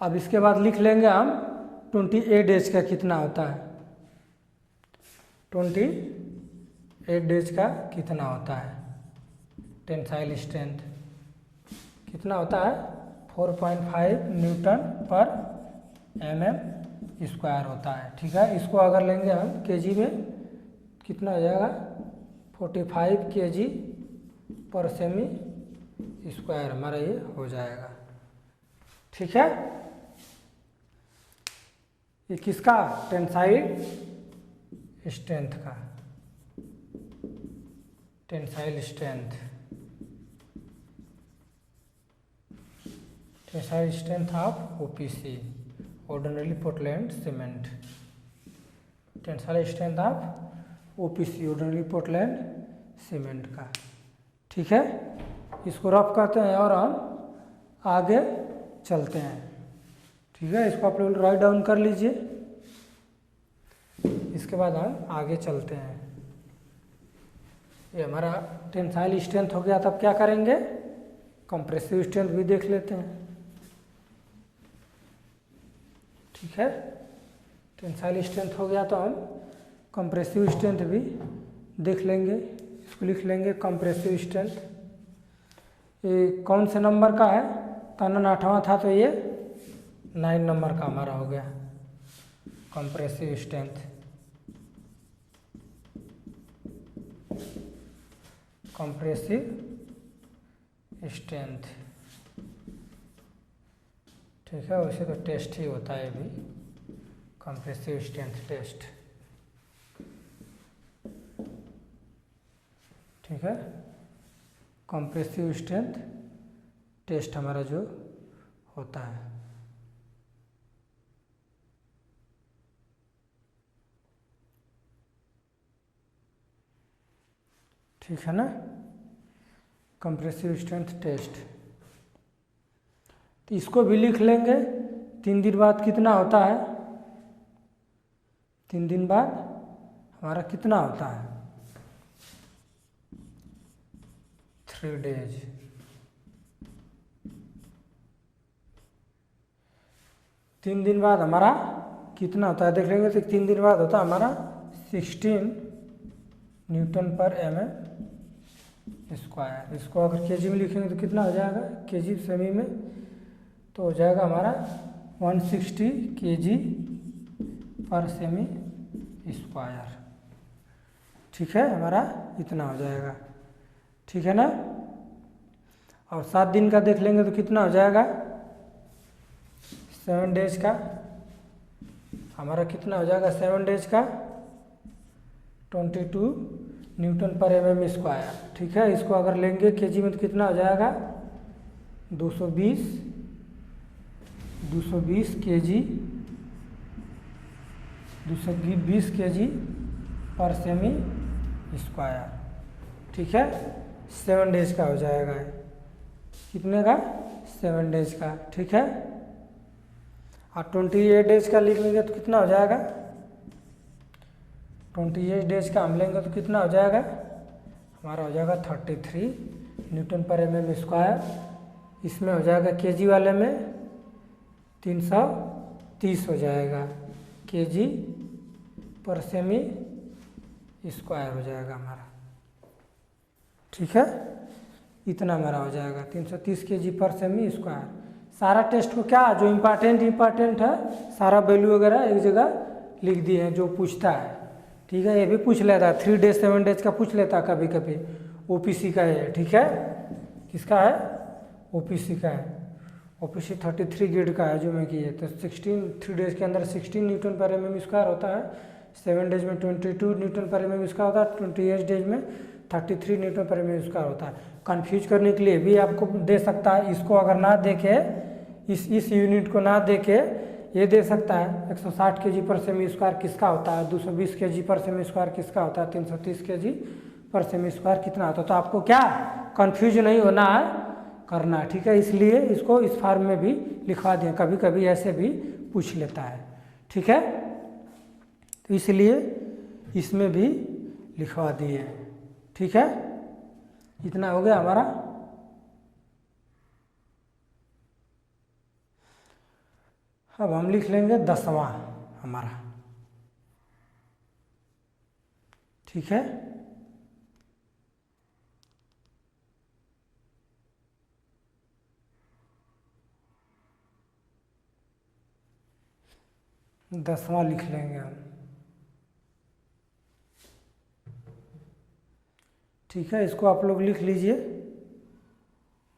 अब इसके बाद लिख लेंगे हम 28 डेज का कितना होता है, 28 डेज का कितना होता है टेंसाइल स्ट्रेंथ, कितना होता है 4.5 न्यूटन पर mm² होता है, ठीक है। इसको अगर लेंगे हम केजी में कितना हो जाएगा, 45 kg पर सेमी² हमारा ये हो जाएगा, ठीक है। ये किसका, टेंसाइल स्ट्रेंथ का, tensile strength, tensile strength of OPC ordinary Portland cement, tensile strength of OPC ordinary Portland cement का, ठीक है। इसको रफ करते हैं और हम आगे चलते हैं, ठीक है। इसको आप लोग राइट डाउन कर लीजिए, इसके बाद हम आगे चलते हैं। ये हमारा टेंसाइल स्ट्रेंथ हो गया, तब क्या करेंगे, कंप्रेसिव स्ट्रेंथ भी देख लेते हैं, ठीक है। टेंसाइल स्ट्रेंथ हो गया तो हम कंप्रेसिव स्ट्रेंथ भी देख लेंगे। इसको लिख लेंगे कंप्रेसिव स्ट्रेंथ। ये कौन से नंबर का है, तनन 8वां था तो ये 9 नंबर का हमारा हो गया कंप्रेसिव स्ट्रेंथ। कंप्रेसिव स्ट्रेंथ, ठीक है। वैसे तो टेस्ट ही होता है भी, कंप्रेसिव स्ट्रेंथ टेस्ट, ठीक है। कंप्रेसिव स्ट्रेंथ टेस्ट हमारा जो होता है, ठीक है ना, कंप्रेसिव स्ट्रेंथ टेस्ट। तो इसको भी लिख लेंगे। 3 दिन बाद कितना होता है, 3 दिन बाद हमारा कितना होता है, 3 डेज। 3 दिन बाद हमारा कितना होता है देख लेंगे। तो 3 दिन बाद होता है हमारा 16 न्यूटन पर mm²। इसको अगर केजी में लिखेंगे तो कितना हो जाएगा, केजी सेमी में तो हो जाएगा हमारा 160 kg पर सेमी², ठीक है। हमारा इतना हो जाएगा, ठीक है ना। और 7 दिन का देख लेंगे तो कितना हो जाएगा, 7 डेज का हमारा कितना हो जाएगा, 7 डेज का 22 न्यूटन पर mm², ठीक है। इसको अगर लेंगे केजी में तो कितना हो जाएगा, 220 kg 220 kg पर सेमी², ठीक है। 7 डेज का हो जाएगा। कितने का? 7 डेज का, ठीक है। और 28 डेज का लिख लेंगे तो कितना हो जाएगा? 28 डेज का हम लेंगे तो कितना हो जाएगा? हमारा हो जाएगा 33 न्यूटन पर mm स्क्वायर। इसमें हो जाएगा केजी वाले में 330 हो जाएगा, केजी पर सेमी स्क्वायर हो जाएगा हमारा, ठीक है। इतना हमारा हो जाएगा 330 केजी पर सेमी स्क्वायर। सारा टेस्ट को क्या जो इम्पॉर्टेंट है सारा वैल्यू वगैरह एक जगह लिख दिए हैं जो पूछता है, ठीक है। ये भी पूछ लेता है 3 डेज 7 डेज का पूछ लेता है कभी कभी, ओपीसी का है, ठीक है। किसका है? ओपीसी का है। ओपीसी 33 ग्रेड का है जो मैं किए तो 3 डेज के अंदर 16 न्यूटन पर mm स्क्वायर होता है, 7 डेज में 22 न्यूटन पर mm स्क्वायर होता है, 28 डेज में 33 न्यूटन पर mm स्क्वायर होता है। कंफ्यूज करने के लिए भी आपको दे सकता है, इसको अगर ना देखे, इस यूनिट को ना देखे ये दे सकता है 160 केजी पर सेमी स्क्वायर किसका होता है, 220 केजी पर सेमी स्क्वायर किसका होता है, 330 केजी पर सेमी स्क्वायर कितना होता है। तो आपको क्या कंफ्यूज नहीं होना है, करना है, ठीक है। इसलिए इसको इस फॉर्म में भी लिखवा दिए, कभी कभी ऐसे भी पूछ लेता है, ठीक है। तो इसलिए इसमें भी लिखवा दिए, ठीक है। इतना हो गया हमारा। अब हम लिख लेंगे 10वां हमारा, ठीक है। दसवां लिख लेंगे हम, ठीक है। इसको आप लोग लिख लीजिए।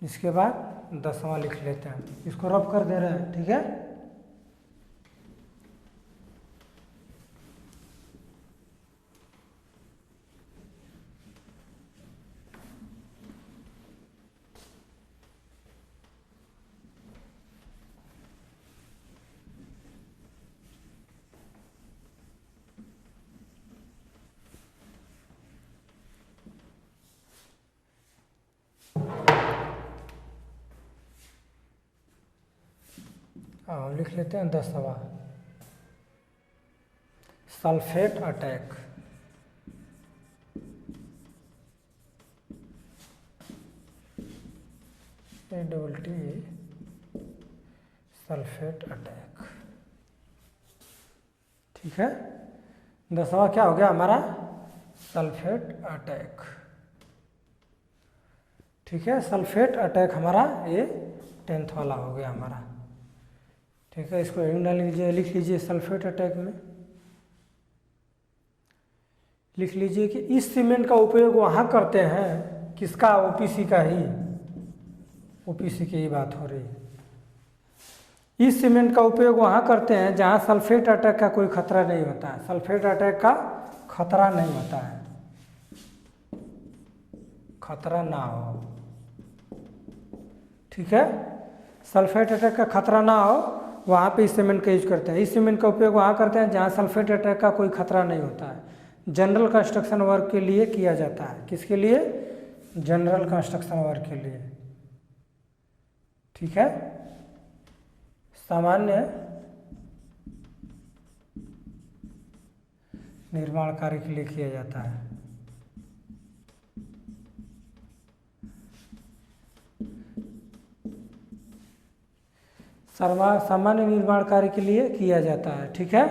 इसके बाद 10वां लिख लेते हैं, इसको रब कर दे रहे हैं, ठीक है। हम लिख लेते हैं 10वां, sulphate attack. ATT sulphate attack, ठीक है। 10वां क्या हो गया हमारा? सल्फेट अटैक, ठीक है। सल्फेट अटैक हमारा ये 10th वाला हो गया हमारा, ठीक है। इसको हेडिंग डाल लीजिए, लिख लीजिए सल्फेट अटैक में लिख लीजिए कि इस सीमेंट का उपयोग वहाँ करते हैं, किसका? ओपीसी का ही, ओपीसी की ही बात हो रही है। इस सीमेंट का उपयोग वहाँ करते हैं जहाँ सल्फेट अटैक का कोई खतरा नहीं होता है, सल्फेट अटैक का खतरा नहीं होता है, खतरा ना हो, ठीक है। सल्फेट अटैक का खतरा ना हो वहाँ पे इस सीमेंट का यूज करते हैं। इस सीमेंट का उपयोग वहाँ करते हैं जहाँ सल्फेट अटैक का कोई खतरा नहीं होता है। जनरल कंस्ट्रक्शन वर्क के लिए किया जाता है, किसके लिए? जनरल कंस्ट्रक्शन वर्क के लिए, ठीक है। सामान्य निर्माण कार्य के लिए किया जाता है। सामान्य निर्माण कार्य के लिए किया जाता है, ठीक है।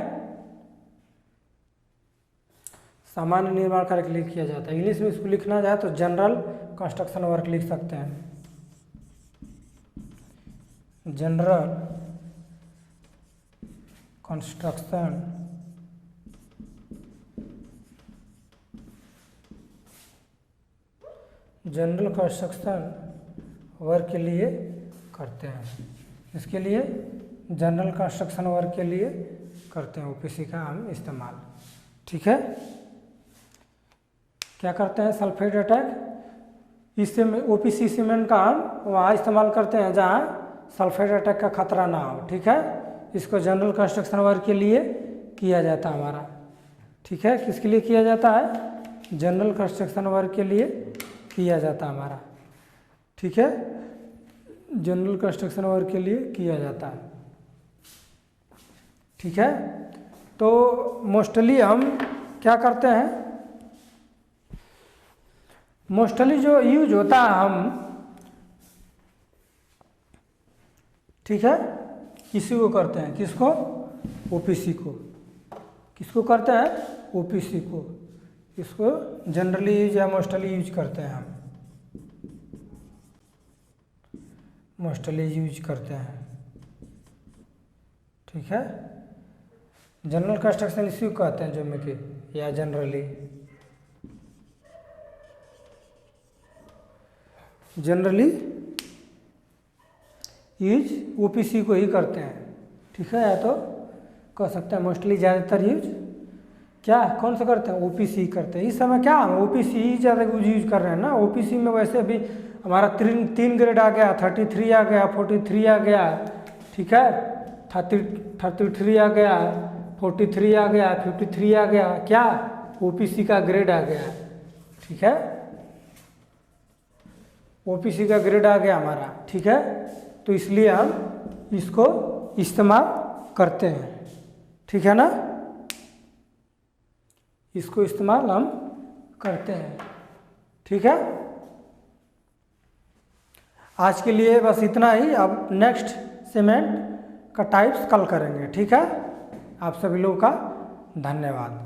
सामान्य निर्माण कार्य के लिए किया जाता है। इंग्लिश में इसको लिखना चाहे तो जनरल कंस्ट्रक्शन वर्क लिख सकते हैं, जनरल कंस्ट्रक्शन वर्क के लिए करते हैं। इसके लिए जनरल कंस्ट्रक्शन वर्क के लिए करते हैं ओपीसी का हम इस्तेमाल, ठीक है। क्या करते हैं? सल्फेट अटैक, इससे ओपीसी सीमेंट का हम वहाँ इस्तेमाल करते हैं जहाँ सल्फेट अटैक का खतरा ना हो, ठीक है। इसको जनरल कंस्ट्रक्शन वर्क के लिए किया जाता है हमारा, ठीक है। किसके लिए किया जाता है? जनरल कंस्ट्रक्शन वर्क के लिए किया जाता है हमारा, ठीक है, जनरल कंस्ट्रक्शन वर्क के लिए किया जाता है, ठीक है। तो मोस्टली हम क्या करते हैं, मोस्टली जो यूज होता है हम, ठीक है, किसी को करते हैं, किसको, ओपीसी को, किसको करते हैं, ओपीसी को, इसको जनरली यूज या मोस्टली यूज करते हैं हम, मोस्टली यूज करते हैं, ठीक है। जनरल कंस्ट्रक्शन इसी को कहते हैं ज्योमेट्री या जनरली, जनरली यूज ओपीसी को ही करते हैं, ठीक है, या तो कह सकते हैं मोस्टली ज़्यादातर यूज क्या, कौन सा करते हैं, ओपीसी करते हैं। इस समय क्या हम ओपीसी ही ज़्यादा यूज कर रहे हैं ना। ओपीसी में वैसे भी हमारा तीन ग्रेड आ गया, 33 आ गया, 43 आ गया, ठीक है, 33 आ गया, 43 आ गया, 53 आ गया, क्या ओपीसी का ग्रेड आ गया, ठीक है, ओपीसी का ग्रेड आ गया हमारा, ठीक है। तो इसलिए हम इसको इस्तेमाल करते हैं, ठीक है ना, इसको इस्तेमाल हम करते हैं, ठीक है। आज के लिए बस इतना ही, अब नेक्स्ट सीमेंट का टाइप्स कल करेंगे, ठीक है। आप सभी लोगों का धन्यवाद।